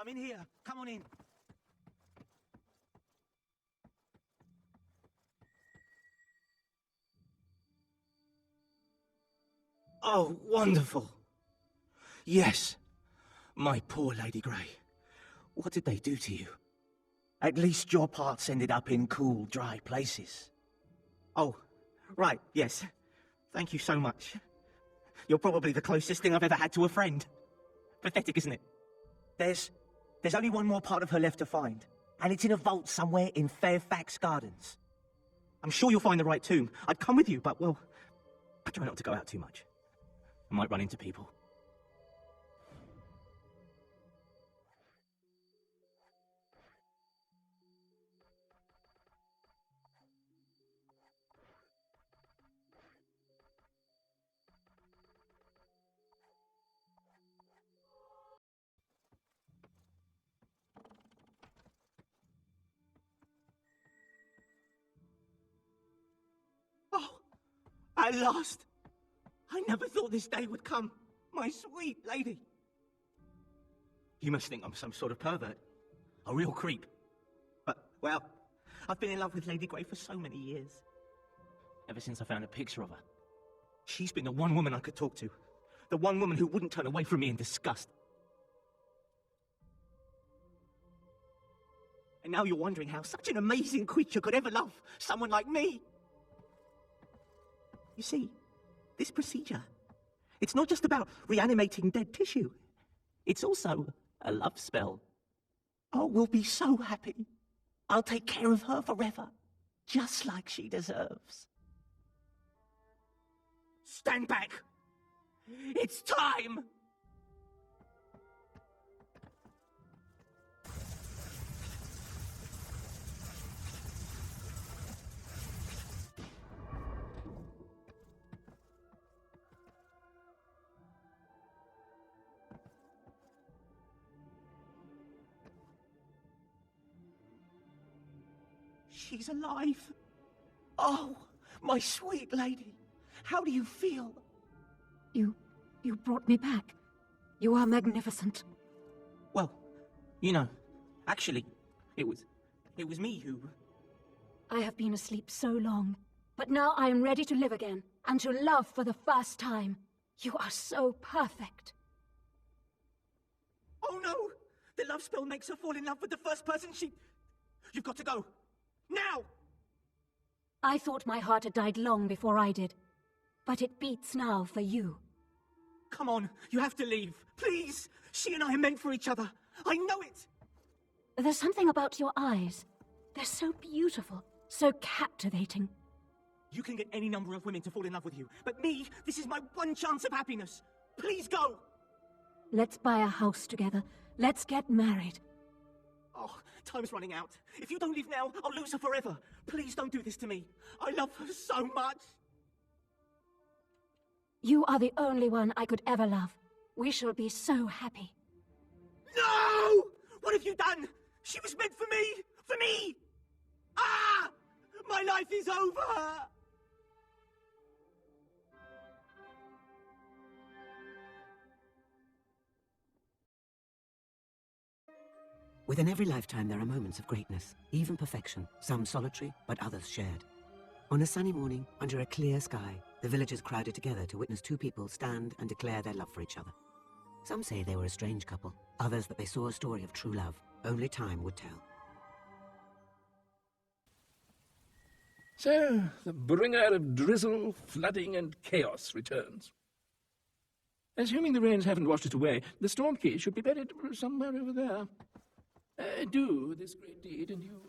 I'm in here. Come on in. Oh, wonderful. Yes. My poor Lady Grey. What did they do to you? At least your parts ended up in cool, dry places. Oh, right, yes. Thank you so much. You're probably the closest thing I've ever had to a friend. Pathetic, isn't it? There's only one more part of her left to find, and it's in a vault somewhere in Fairfax Gardens. I'm sure you'll find the right tomb. I'd come with you, but, well, I try not to go out too much. I might run into people. Oh, at last! I never thought this day would come, my sweet lady. You must think I'm some sort of pervert, a real creep. But, well, I've been in love with Lady Grey for so many years. Ever since I found a picture of her. She's been the one woman I could talk to. The one woman who wouldn't turn away from me in disgust. And now you're wondering how such an amazing creature could ever love someone like me. You see, this procedure, it's not just about reanimating dead tissue. It's also a love spell. Oh, we'll be so happy. I'll take care of her forever, just like she deserves. Stand back! It's time! She's alive. Oh, my sweet lady. How do you feel? You brought me back. You are magnificent. Well, you know, actually, it was me who... I have been asleep so long, but now I am ready to live again, and to love for the first time. You are so perfect. Oh no! The love spell makes her fall in love with the first person she... You've got to go. Now! I thought my heart had died long before I did, but it beats now for you. Come on, you have to leave. Please! She and I are meant for each other. I know it! There's something about your eyes. They're so beautiful, so captivating. You can get any number of women to fall in love with you, but me, this is my one chance of happiness. Please go! Let's buy a house together. Let's get married. Oh, time's running out. If you don't leave now, I'll lose her forever. Please don't do this to me. I love her so much. You are the only one I could ever love. We shall be so happy. No! What have you done? She was meant for me! For me! Ah! My life is over! Within every lifetime there are moments of greatness, even perfection, some solitary, but others shared. On a sunny morning, under a clear sky, the villagers crowded together to witness two people stand and declare their love for each other. Some say they were a strange couple, others that they saw a story of true love. Only time would tell. So, the bringer of drizzle, flooding, and chaos returns. Assuming the rains haven't washed it away, the storm key should be buried somewhere over there. Do this great deed, and you,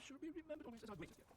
should be remembered always as our greatest gift.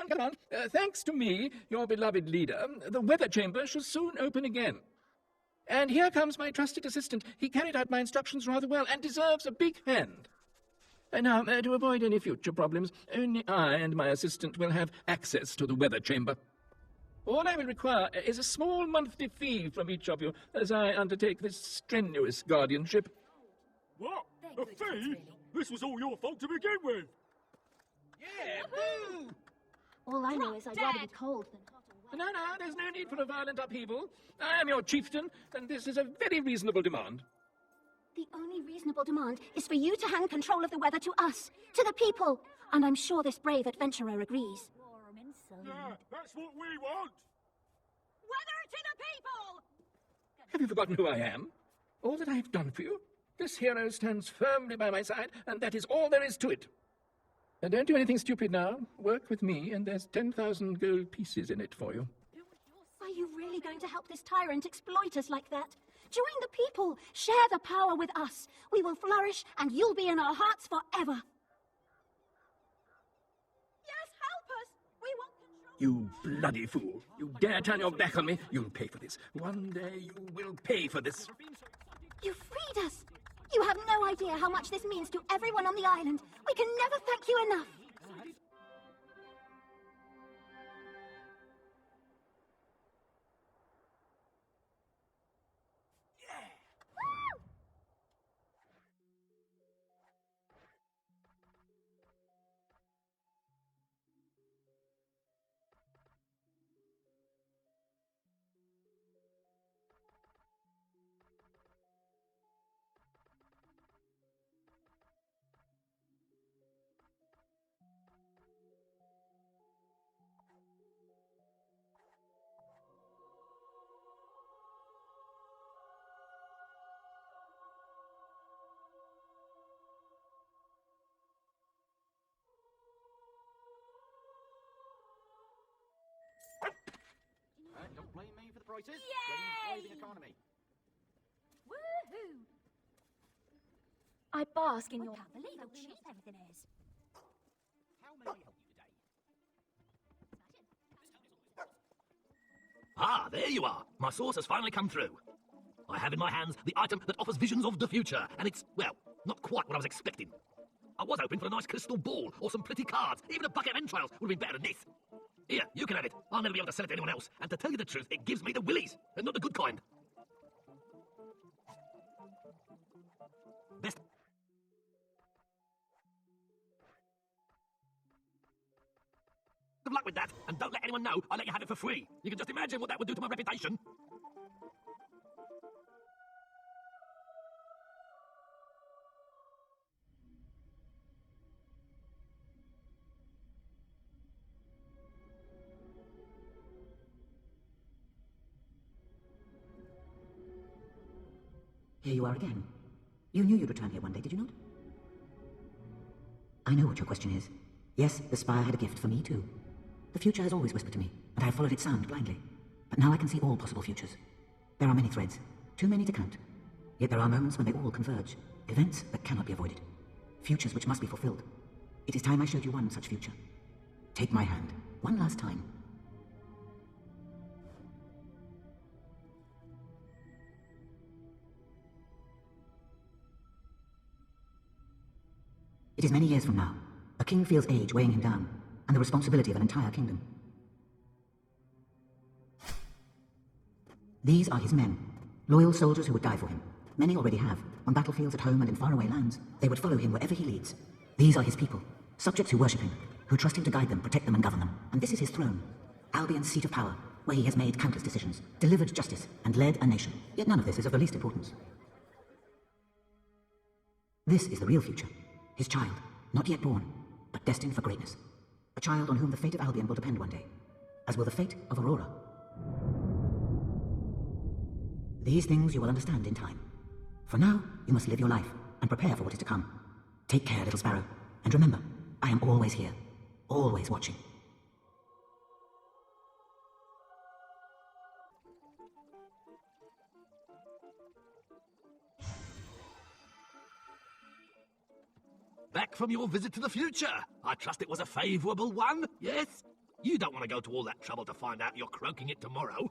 Come on. Thanks to me, your beloved leader, the weather chamber shall soon open again. And here comes my trusted assistant. He carried out my instructions rather well and deserves a big hand. Now, to avoid any future problems, only I and my assistant will have access to the weather chamber. All I will require is a small monthly fee from each of you as I undertake this strenuous guardianship. What? A fee? This was all your fault to begin with. Yeah, boo! All I know is I'd rather be cold than hot or wet. No, there's no need for a violent upheaval. I am your chieftain, and this is a very reasonable demand. The only reasonable demand is for you to hand control of the weather to us, to the people. And I'm sure this brave adventurer agrees. Yeah, that's what we want. Weather to the people! Have you forgotten who I am? All that I have done for you? This hero stands firmly by my side, and that is all there is to it. And don't do anything stupid now. Work with me, and there's 10,000 gold pieces in it for you. Are you really going to help this tyrant exploit us like that? Join the people. Share the power with us. We will flourish, and you'll be in our hearts forever. Yes, help us! We want control. You bloody fool. You dare turn your back on me? You'll pay for this. One day you will pay for this. You freed us. You have no idea how much this means to everyone on the island. We can never thank you enough. Don't blame me for the prices. Yay! Thriving economy. Woohoo! I bask in your... Can't believe how cheap everything is. How may I help you today? Ah, there you are. My source has finally come through. I have in my hands the item that offers visions of the future, and it's, well, not quite what I was expecting. I was hoping for a nice crystal ball or some pretty cards. Even a bucket of entrails would have been better than this. Here, you can have it. I'll never be able to sell it to anyone else. And to tell you the truth, it gives me the willies, and not the good kind. Best. Good luck with that, and don't let anyone know I let you have it for free. You can just imagine what that would do to my reputation. Here you are again. You knew you'd return here one day, did you not? I know what your question is. Yes, the spire had a gift for me too. The future has always whispered to me, and I have followed its sound blindly. But now I can see all possible futures. There are many threads, too many to count. Yet there are moments when they all converge. Events that cannot be avoided. Futures which must be fulfilled. It is time I showed you one such future. Take my hand, one last time. It is many years from now. A king feels age weighing him down, and the responsibility of an entire kingdom. These are his men, loyal soldiers who would die for him. Many already have, on battlefields at home and in faraway lands. They would follow him wherever he leads. These are his people, subjects who worship him, who trust him to guide them, protect them, and govern them. And this is his throne, Albion's seat of power, where he has made countless decisions, delivered justice, and led a nation. Yet none of this is of the least importance. This is the real future. His child, not yet born, but destined for greatness. A child on whom the fate of Albion will depend one day, as will the fate of Aurora. These things you will understand in time. For now, you must live your life, and prepare for what is to come. Take care, little sparrow, and remember, I am always here, always watching. back from your visit to the future. I trust it was a favourable one, yes? You don't want to go to all that trouble to find out you're croaking it tomorrow.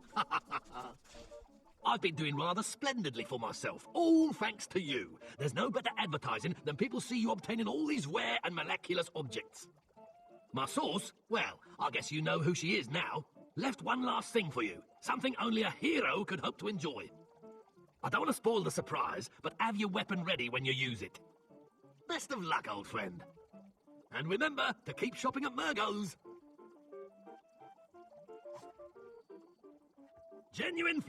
I've been doing rather splendidly for myself, all thanks to you. There's no better advertising than people see you obtaining all these rare and miraculous objects. My source, well, I guess you know who she is now, left one last thing for you, something only a hero could hope to enjoy. I don't want to spoil the surprise, but have your weapon ready when you use it. Best of luck, old friend. And remember to keep shopping at Murgo's. Genuine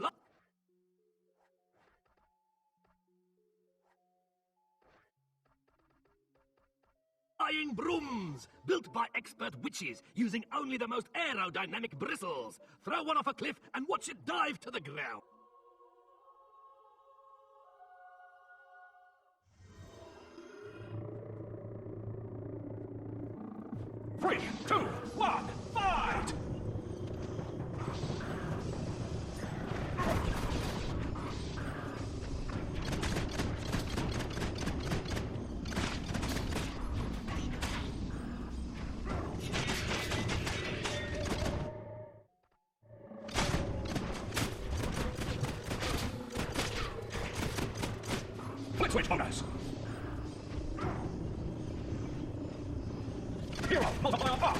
flying brooms, built by expert witches, using only the most aerodynamic bristles. Throw one off a cliff and watch it dive to the ground. 3, 2, 1, fight! Flick switch bonus! Hero, multiplier up!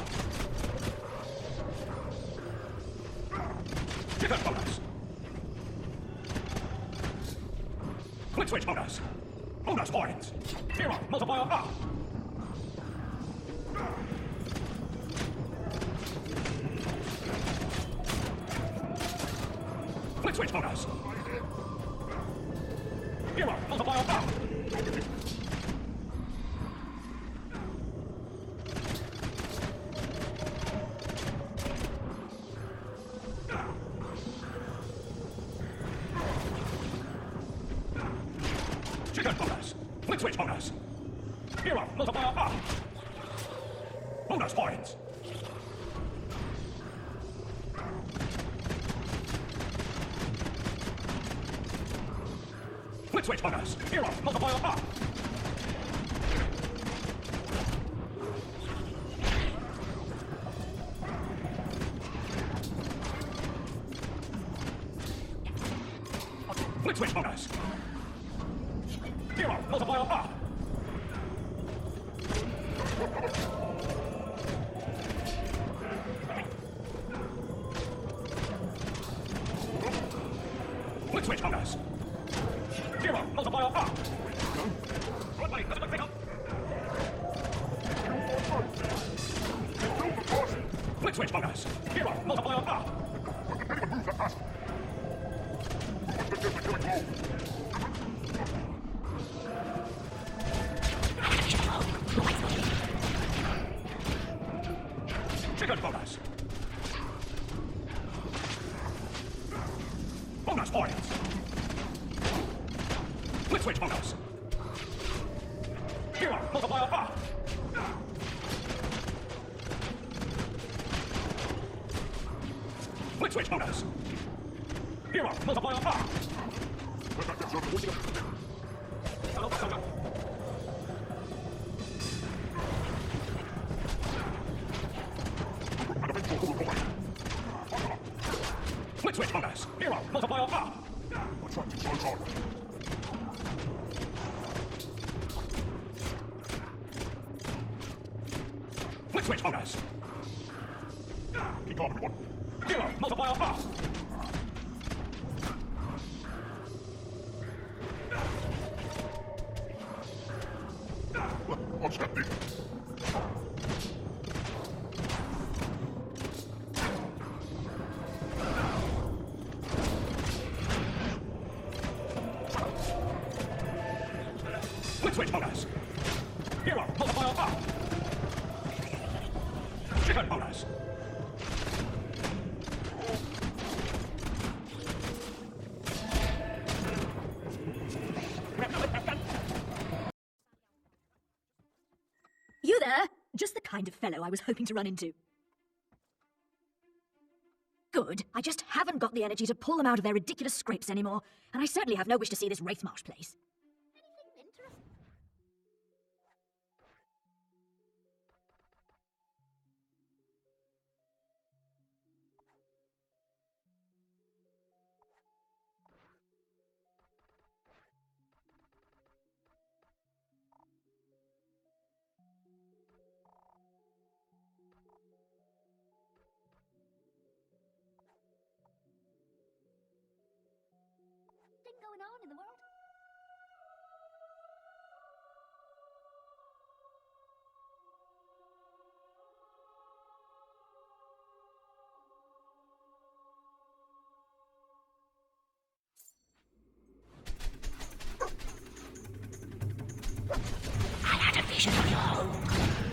Defense bonus! Flick switch bonus! Bonus points! Hero, multiplier up! Flick switch bonus! Hero, multiplier up! Chicken bonus! Flick switch bonus! Hero, multiplier up! Bonus points! Flick switch bonus! Hero, multiplier up! Flick switch bonus! Hero, multiplier up! Flick switch bonus! Hero, multiplier up! Right way, that's a good thing up! Flick switch bonus! Hero, multiplier up! Chicken bonus! Bonus points! Flick switch bonus! Hero, multiplier up! Flick switch bonus! Hero, multiplier up! Flick switch bonus! Hero, multiplier up! Attracting so hard. Flick switch bonus! Keep on, everyone. Hero, multiplier up! One step deep. Flick switch bonus! Hero, multiplier up! Chicken bonus! You there? Just the kind of fellow I was hoping to run into. Good. I just haven't got the energy to pull them out of their ridiculous scrapes anymore, and I certainly have no wish to see this Wraithmarsh place.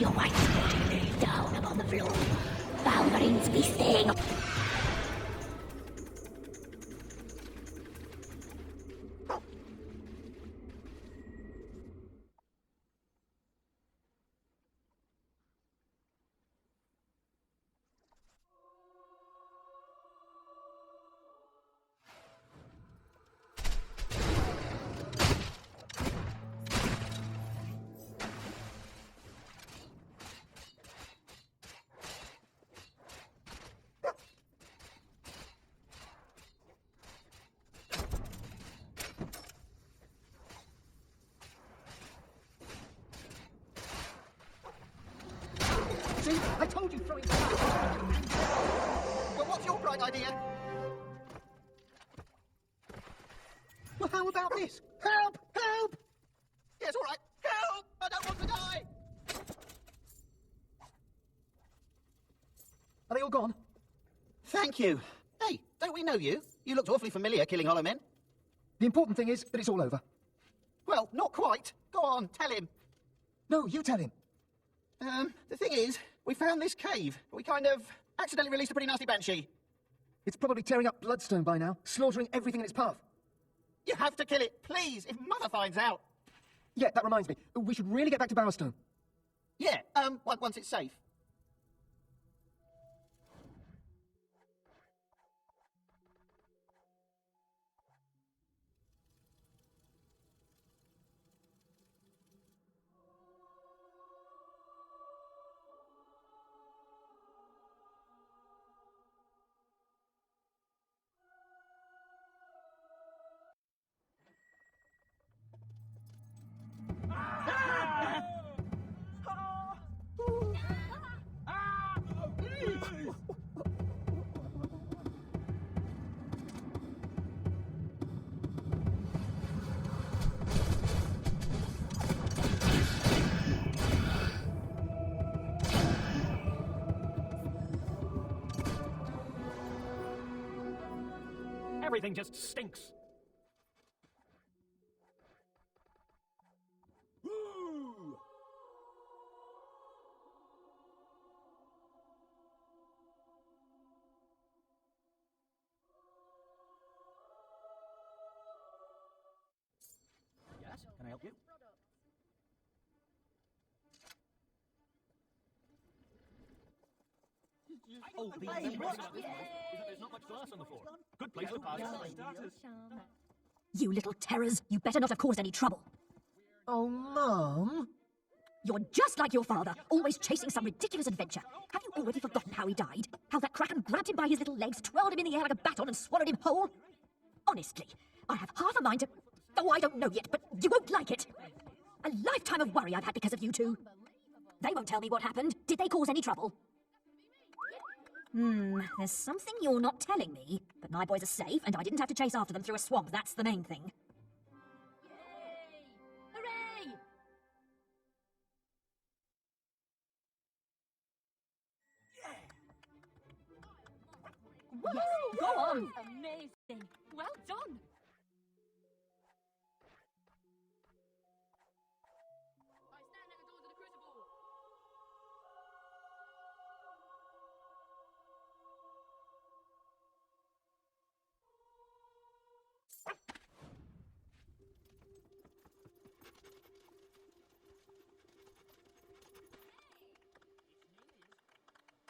Your white body lay down upon the floor. Valverine's feasting. See? I told you throwing Well, what's your bright idea? Well, how about this? Help! Help! Yes, all right. Help! I don't want to die! Are they all gone? Thank you. Hey, don't we know you? You looked awfully familiar killing Hollow Men. The important thing is that it's all over. Well, not quite. Go on, tell him. No, you tell him. The thing is, we found this cave. We kind of accidentally released a pretty nasty banshee. It's probably tearing up Bloodstone by now, slaughtering everything in its path. You have to kill it, please, if Mother finds out. Yeah, that reminds me. We should really get back to Bowerstone. Yeah, once it's safe. Everything just stinks. Woo! Yes, can I help you? Oh, the thing about this is that there's not much glass on the floor. Good place to pass. You little terrors, you better not have caused any trouble. Oh, Mum? You're just like your father, always chasing some ridiculous adventure. Have you already forgotten how he died? How that kraken grabbed him by his little legs, twirled him in the air like a baton and swallowed him whole? Honestly, I have half a mind to... Oh, I don't know yet, but you won't like it. A lifetime of worry I've had because of you two. They won't tell me what happened. Did they cause any trouble? There's something you're not telling me. But my boys are safe, and I didn't have to chase after them through a swamp. That's the main thing. Hooray! Yes, go on! Amazing! Well done!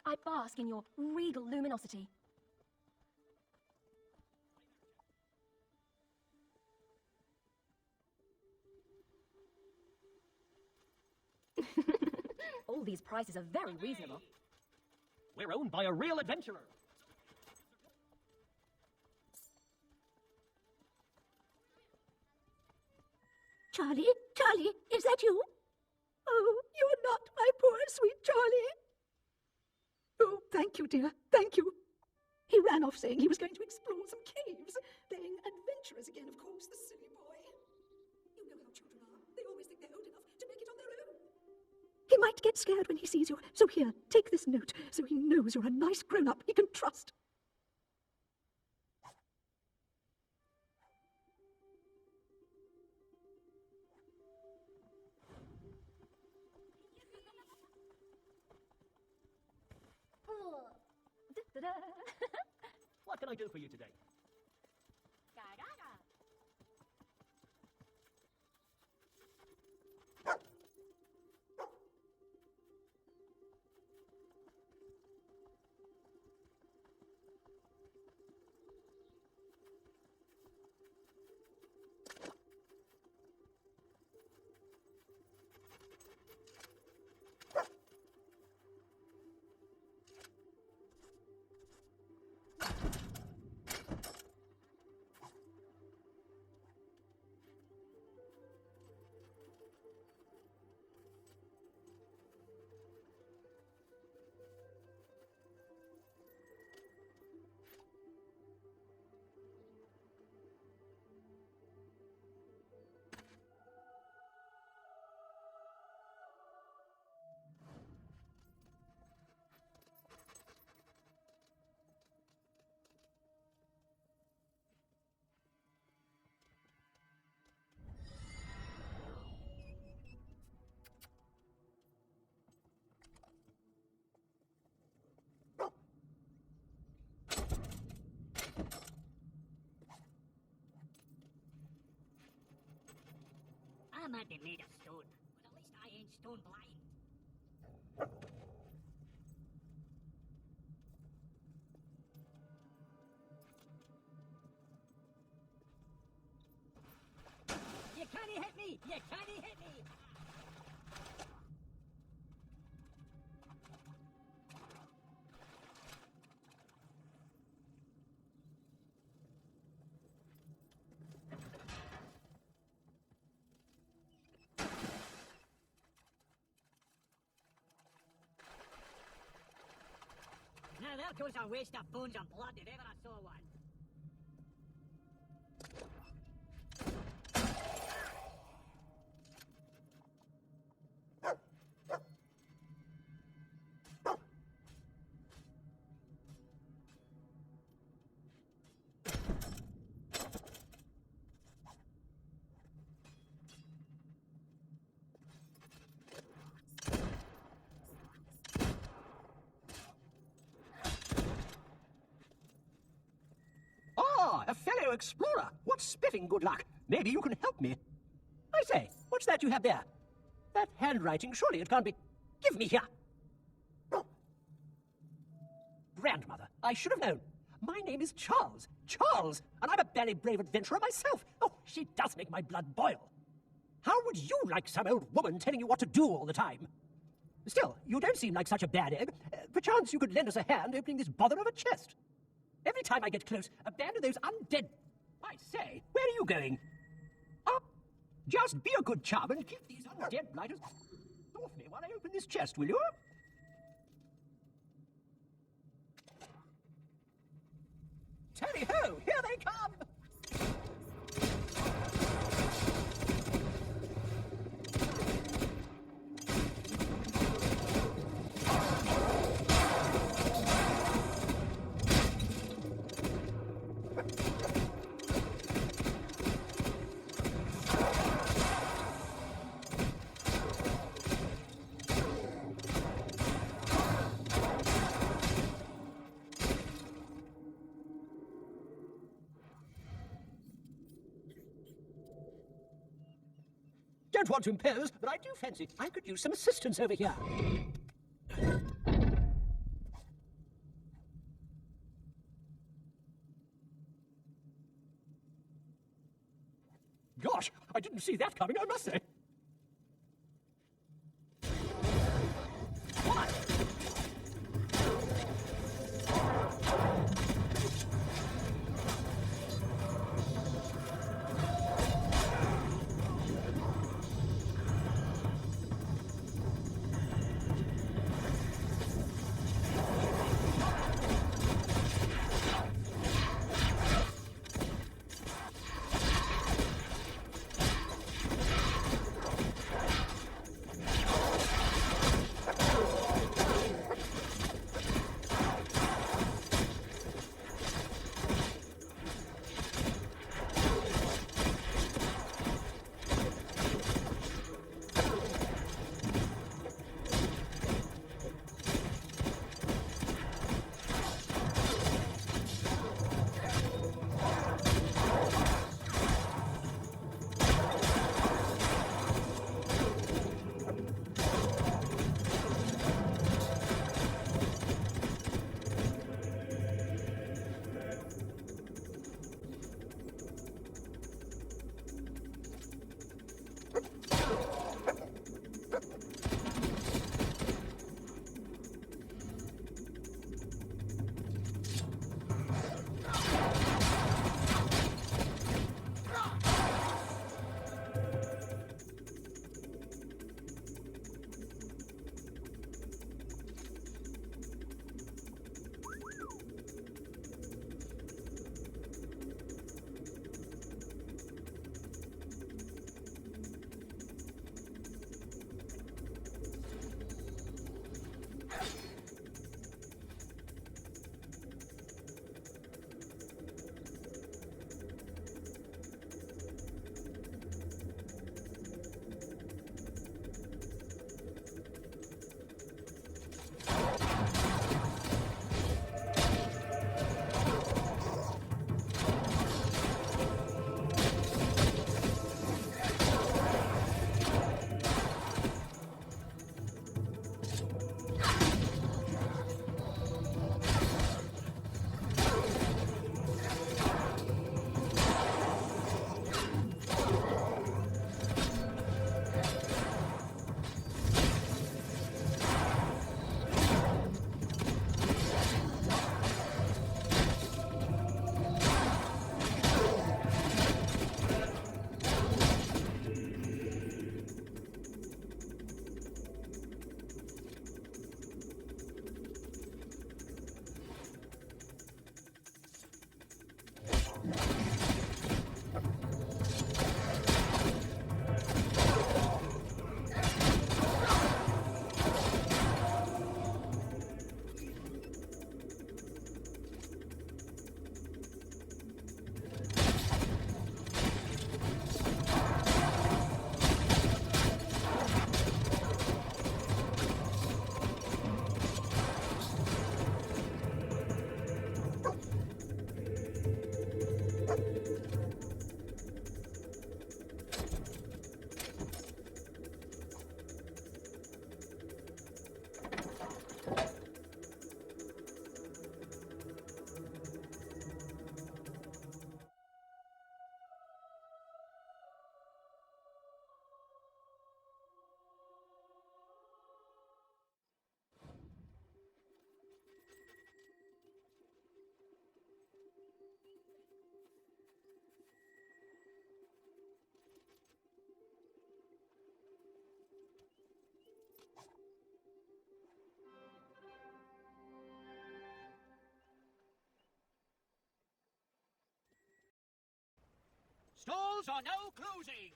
I bask in your regal luminosity. All these prices are very reasonable. We're owned by a real adventurer. Charlie? Charlie, is that you? Oh, you're not my poor, sweet Charlie. Oh, thank you, dear. Thank you. He ran off saying he was going to explore some caves. Playing adventurers again, of course, the silly boy. You know how children are. They always think they're old enough to make it on their own. He might get scared when he sees you. So here, take this note so he knows you're a nice grown-up he can trust. What can I do for you today? I might be made of stone, but at least I ain't stone blind. You can't hit me! You can't hit me! Now there goes a waste of bones and blood if ever I saw one. A fellow explorer! What spiffing good luck! Maybe you can help me. I say, what's that you have there? That handwriting, surely it can't be... Give me here! Grandmother, I should have known. My name is Charles. Charles! And I'm a barely brave adventurer myself. Oh, she does make my blood boil. How would you like some old woman telling you what to do all the time? Still, you don't seem like such a bad egg. Perchance you could lend us a hand opening this bother of a chest. Every time I get close, a band of those undead... I say, where are you going? Up! Just be a good chum and keep these undead blighters off me while I open this chest, will you? Tally-ho! Here they come! Don't want to impose, but I do fancy I could use some assistance over here. Gosh, I didn't see that coming, I must say. What? rules are no cruising!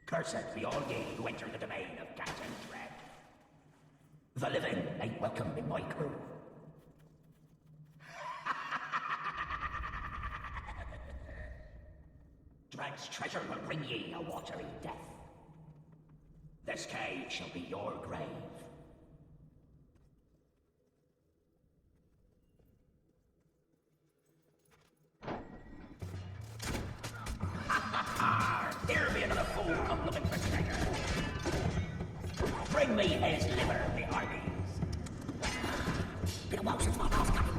Cursed be all ye who enter the domain of Captain Dread. The living ain't welcome in my crew. Dread's treasure will bring ye a watery death. This cave shall be your grave. Here be another fool come looking for treasure. Bring me his liver, me hearties. Bit of Welsh is my mouth coming.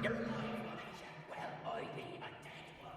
You're alive, well, I be a dead one.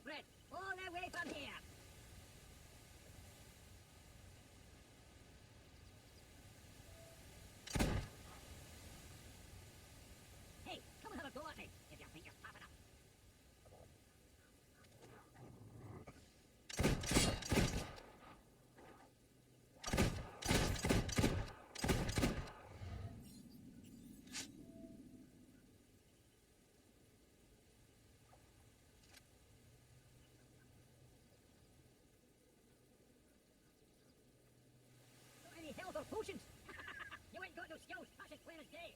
shortbread, all the way from here. Hey, come and have a go at me, if you think you're tough enough. Got any health or potions? You ain't got no skills, that's as plain as day.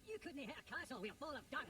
You couldn't hit a castle with a ball of dung.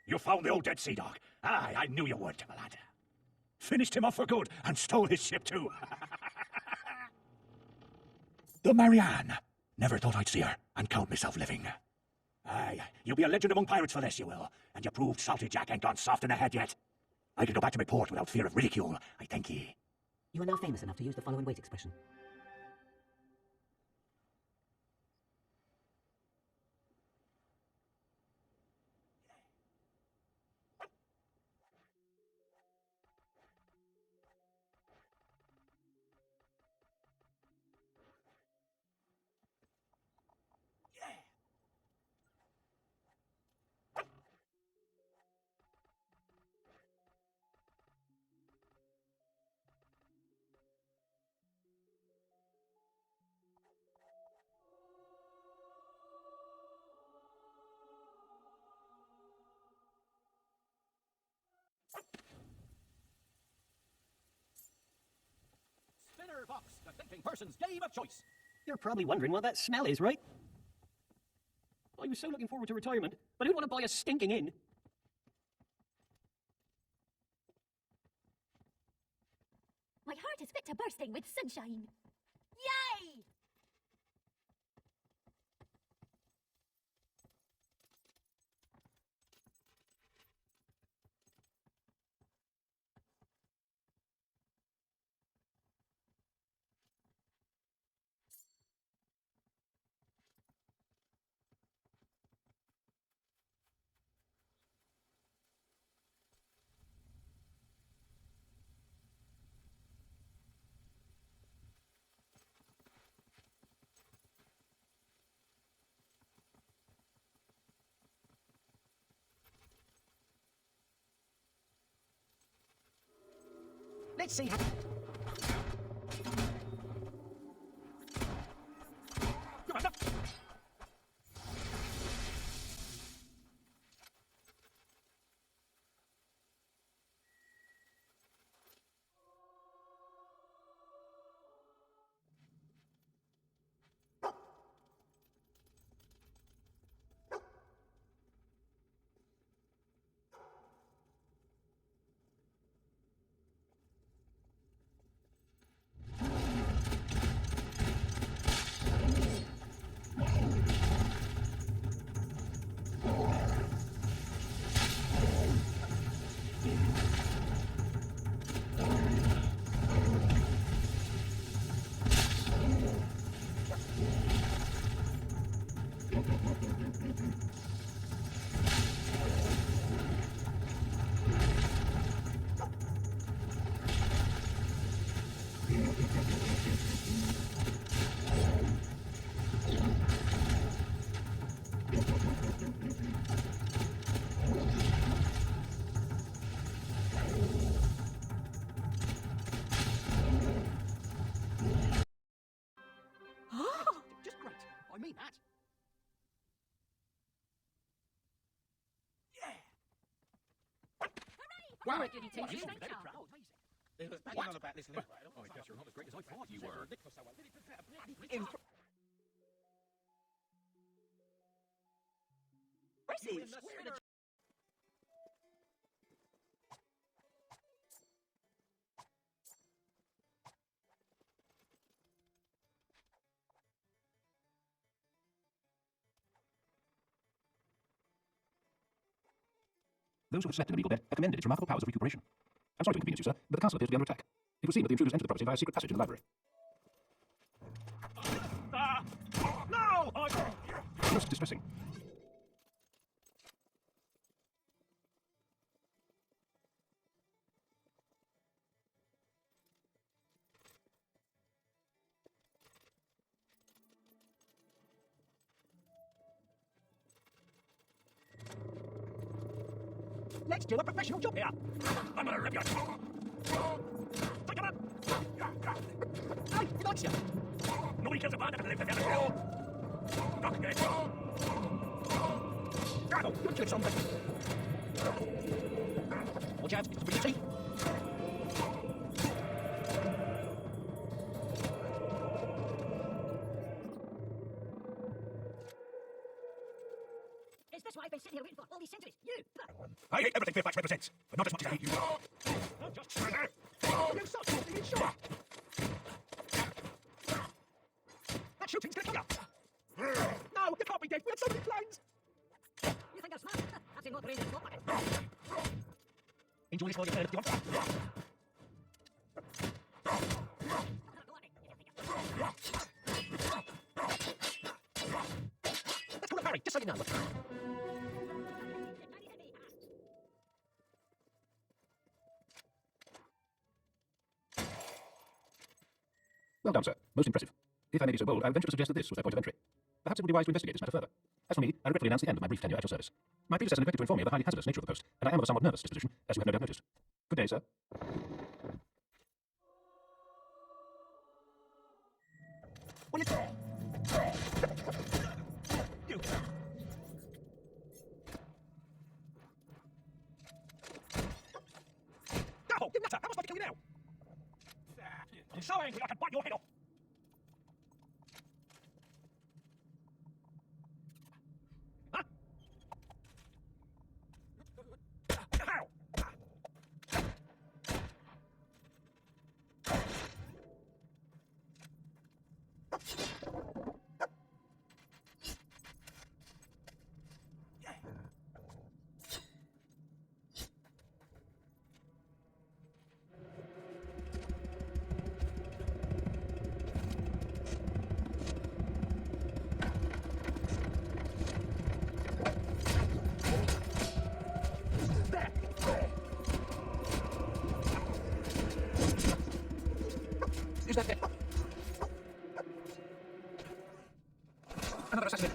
You found the old dead sea dog. Aye, I knew you would, my lad. Finished him off for good and stole his ship too. The Marianne. Never thought I'd see her and count myself living. Aye, you'll be a legend among pirates for this, you will. And you proved Salty Jack ain't gone soft in the head yet. I can go back to my port without fear of ridicule, I thank ye. You are now famous enough to use the following wait expression. Fox, the thinking person's game of choice. You're probably wondering what that smell is, right? I was so looking forward to retirement, but who'd want to buy a stinking inn? My heart is fit to bursting with sunshine. Yay! Let's see how... Just great. I mean that. Wow. Did he take you? Very proud. It was banging on about this liver. Oh, I guess you're not as great as I thought you were. Impressive. Those who have slept in the regal bed have commended its remarkable powers of recuperation. I'm sorry to inconvenience you, sir, but the castle appears to be under attack. It was seen that the intruders entered the property via a secret passage in the library. No! Most distressing. Let's do a professional job here. I'm gonna rip you. Take him up. Hey, he likes you. Nobody kills a man that lives in the other. Knock again. Bravo, you're killing something. Watch out, it's pretty cheap. Is this what I've been sitting here waiting for all these centuries? You! I hate everything Fairfax represents, but not as much as I hate you. I'm just trying to... You suck, you're being shot. That shooting's gonna kill you. No, you can't be dead. We had so many planes. You think I'm smart? I've seen more brains in a small pocket. Enjoy this while you're third. Do you want that? Let's call it Barry, just so you know. Well done, sir. Most impressive. If I may be so bold, I would venture to suggest that this was their point of entry. Perhaps it would be wise to investigate this matter further. As for me, I regretfully announce the end of my brief tenure at your service. My predecessor neglected to inform me of the highly hazardous nature of the post, and I am of a somewhat nervous disposition, as you have no doubt noticed. Good day, sir. What is it? You. No, you nutter! How am I supposed to kill you now? I'm so angry I could bite your head off. Huh? Ow! Use that bit. Another assassin.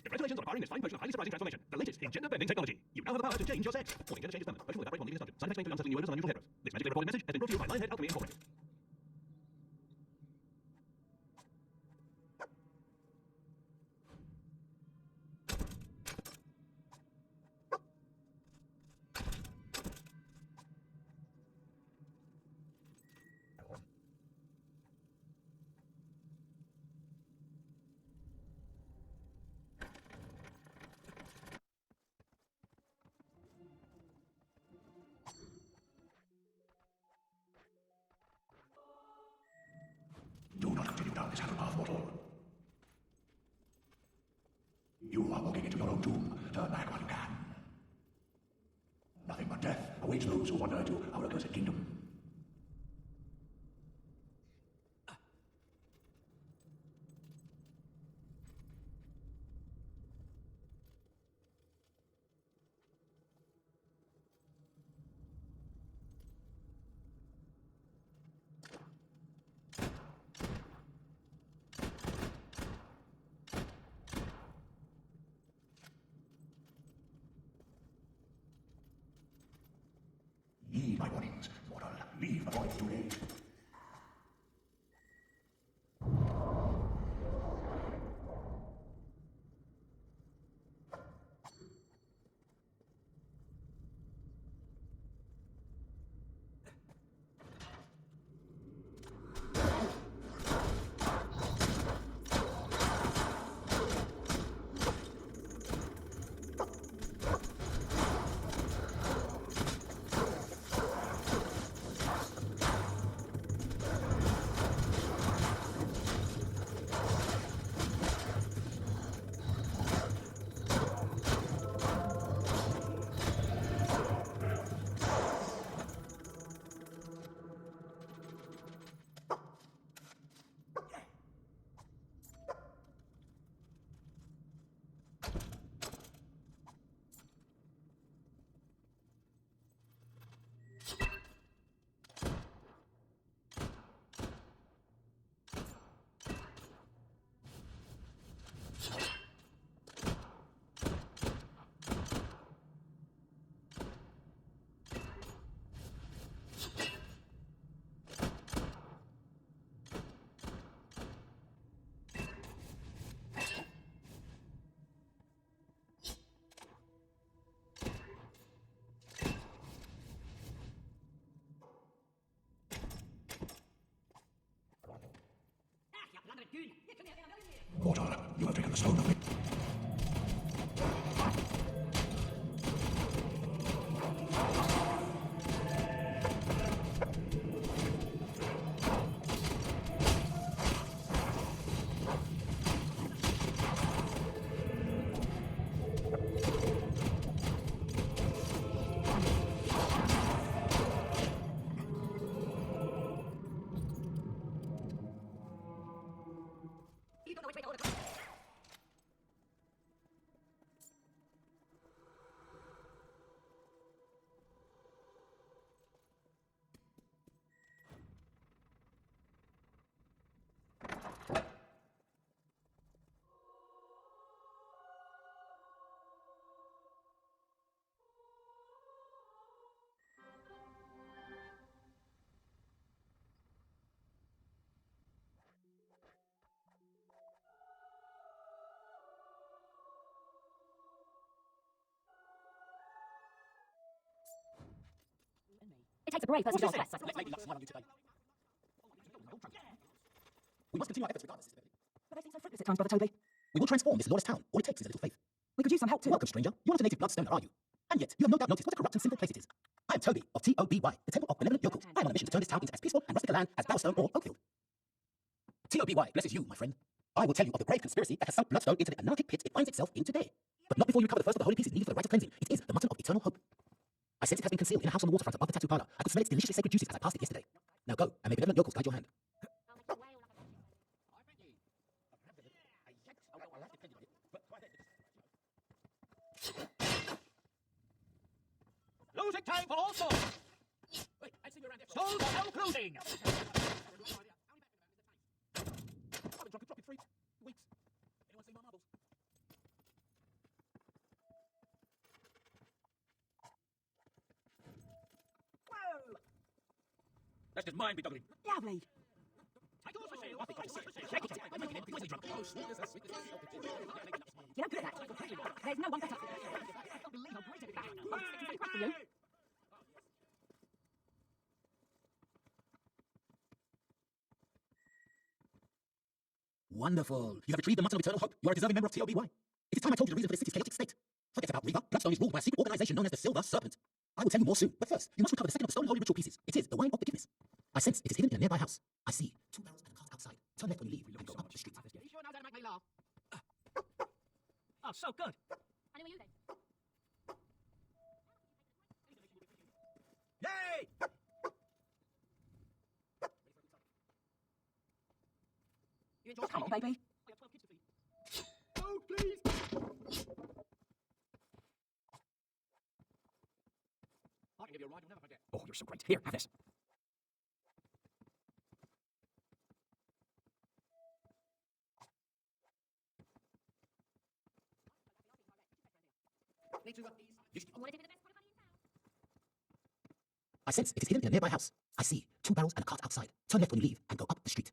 Congratulations on acquiring this fine potion of highly surprising transformation, the latest in gender-bending technology. You now have the power to change your sex. Warning, gender change is permanent. Potion will evaporate while leaving this dungeon. Side effects may include unsettling new odors and unusual heteros. This magically recorded message has been brought to you by Lionhead Alchemy Incorporated. Do not continue down this path, mortal. You are walking into your own doom. Turn back while you can. Nothing but death awaits those who wander into our accursed kingdom. Heed my warnings, mortal. Leave before it's too late. It takes a brave person to What do is it? this. Let's make me look smart on you today. We must continue our efforts regardless, Sister Baby. But they seem so fruitless at times, Brother Toby. We will transform this lawless town. All it takes is a little faith. We could use some help too. Welcome, stranger. You're not a native bloodstoner, are you? And yet, you have no doubt noticed what a corrupt and simple place it is. I am Toby of T-O-B-Y, the Temple of Benevolent Yokels. I am on a mission to turn this town into as peaceful and rustic a land as Bowerstone or Oakfield. T-O-B-Y blesses you, my friend. I will tell you of the grave conspiracy that has sunk Bloodstone into the anarchic pit it finds itself in today. But not before you recover the first of the holy pieces needed for the rite of cleansing. It is the mutton of eternal hope. I sense it has been concealed in a house on the waterfront above the tattoo parlor. I could smell its deliciously sacred juices as I passed it yesterday. Now go, and may benevolent yokels guide your hand. Losing time for all sorts. Wait, I see you around there. Souls are now closing. I've been drunk in 3 weeks. Anyone see my marbles? Whoa! That's just mine, big doggy. Lovely. Titles for sale. Shake it. I'm making it noisily drunk. Oh, sweetness, sweetness. You're not good at that. There's no one better. I can't believe how great it is. It's crap for you. Wonderful. You have retrieved the mutton of eternal hope. You are a deserving member of T-O-B-Y. It is time I told you the reason for this city's chaotic state. Forget about Riva. Bloodstone is ruled by a secret organization known as the Silver Serpent. I will tell you more soon, but first, you must recover the second of the stolen holy ritual pieces. It is the wine of forgiveness. I sense it is hidden in a nearby house. I see 2 barrels and a cart outside. Turn left when you leave and go up the street. Are you sure now that'll make me laugh? Oh, so good. And who are you then? Yay! You enjoy Come on, baby. I have 12 kids to feed. Oh, please! I can give you a ride you'll never forget. Oh, you're so great. Here, have this. Need to, please. I sense it is hidden in a nearby house. I see 2 barrels and a cart outside. Turn left when you leave and go up the street.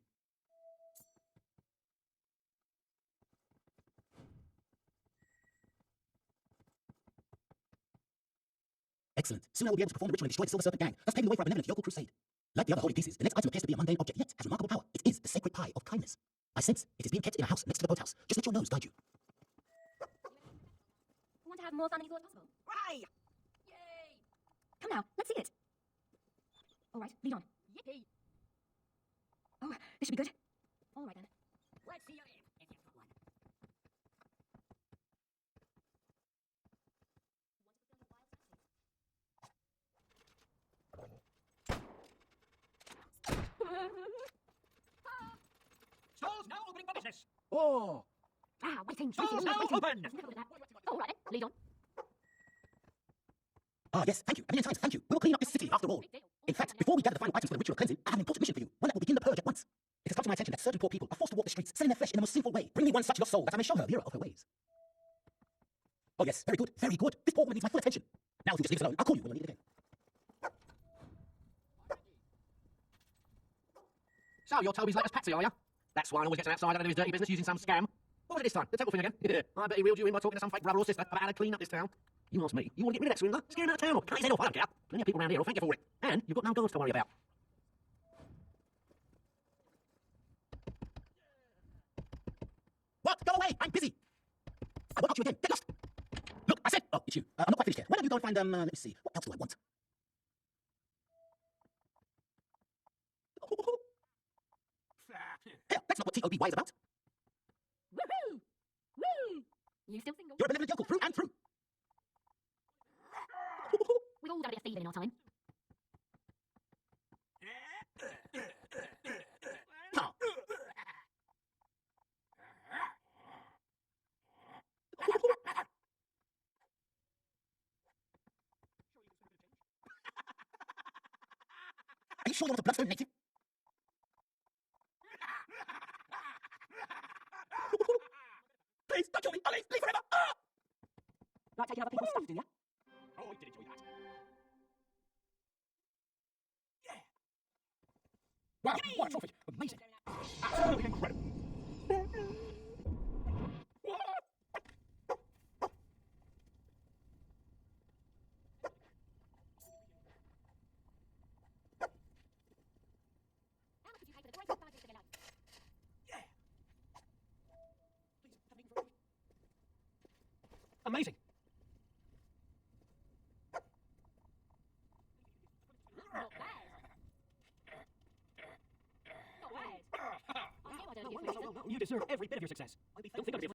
Excellent. Soon I will be able to perform the ritual and destroy the Silver Serpent gang, thus paving the way for a benevolent yokel crusade. Like the other holy pieces, the next item appears to be a mundane object, yet has remarkable power. It is the sacred pie of kindness. I sense it is being kept in a house next to the boathouse. Just let your nose guide you. You want to have more fun than you thought possible? Hooray! Yay! Come now, let's see it. All right, lead on. Yippee! Oh, this should be good. All right then. Let's see your aim, if you've got one. Stalls now opening for business. Oh! Ah, waiting. Stalls now open. All right then, lead on. Ah, yes, thank you. A million times, thank you. We will clean up this city, after all. In fact, before we gather the final items for the ritual of cleansing, I have an important mission for you. One that will begin the purge at once. It has come to my attention that certain poor people are forced to walk the streets, selling their flesh in the most sinful way. Bring me one such your soul, that I may show her the error of her ways. Oh, yes, very good, very good. This poor woman needs my full attention. Now, if you just leave us alone, I'll call you when you need it again. So, you're Toby's latest patsy, are you? That swine always gets outside out of his dirty business using some scam. What was it this time? The temple thing again? I bet he reeled you in by talking to some fake brother or sister about how to clean up this town. You ask me, you want to get rid of that swindler? Scare him out of town or cut his head off, I don't care. Plenty of people around here will thank you for it. And you've got no girls to worry about. What? Go away! I'm busy! I won't touch you again. Get lost! Look, I said... Oh, it's you. I'm not quite finished here. Why don't you go and find, let me see. What else do I want? Hell, that's not what T-O-B-Y is about. Woohoo! Woo! You still single? You're a benevolent yokel, through and through. We've all got a bit of thieving in our time. Oh. Are you sure you're not a Bloodstone native? Please, don't kill me! I'll leave forever! Ah! Like taking other people's stuff, do you? Oh, I did enjoy that. Yeah. Wow, what a trophy! Amazing. Absolutely incredible. Amazing. You deserve every bit of your success. Don't think of it.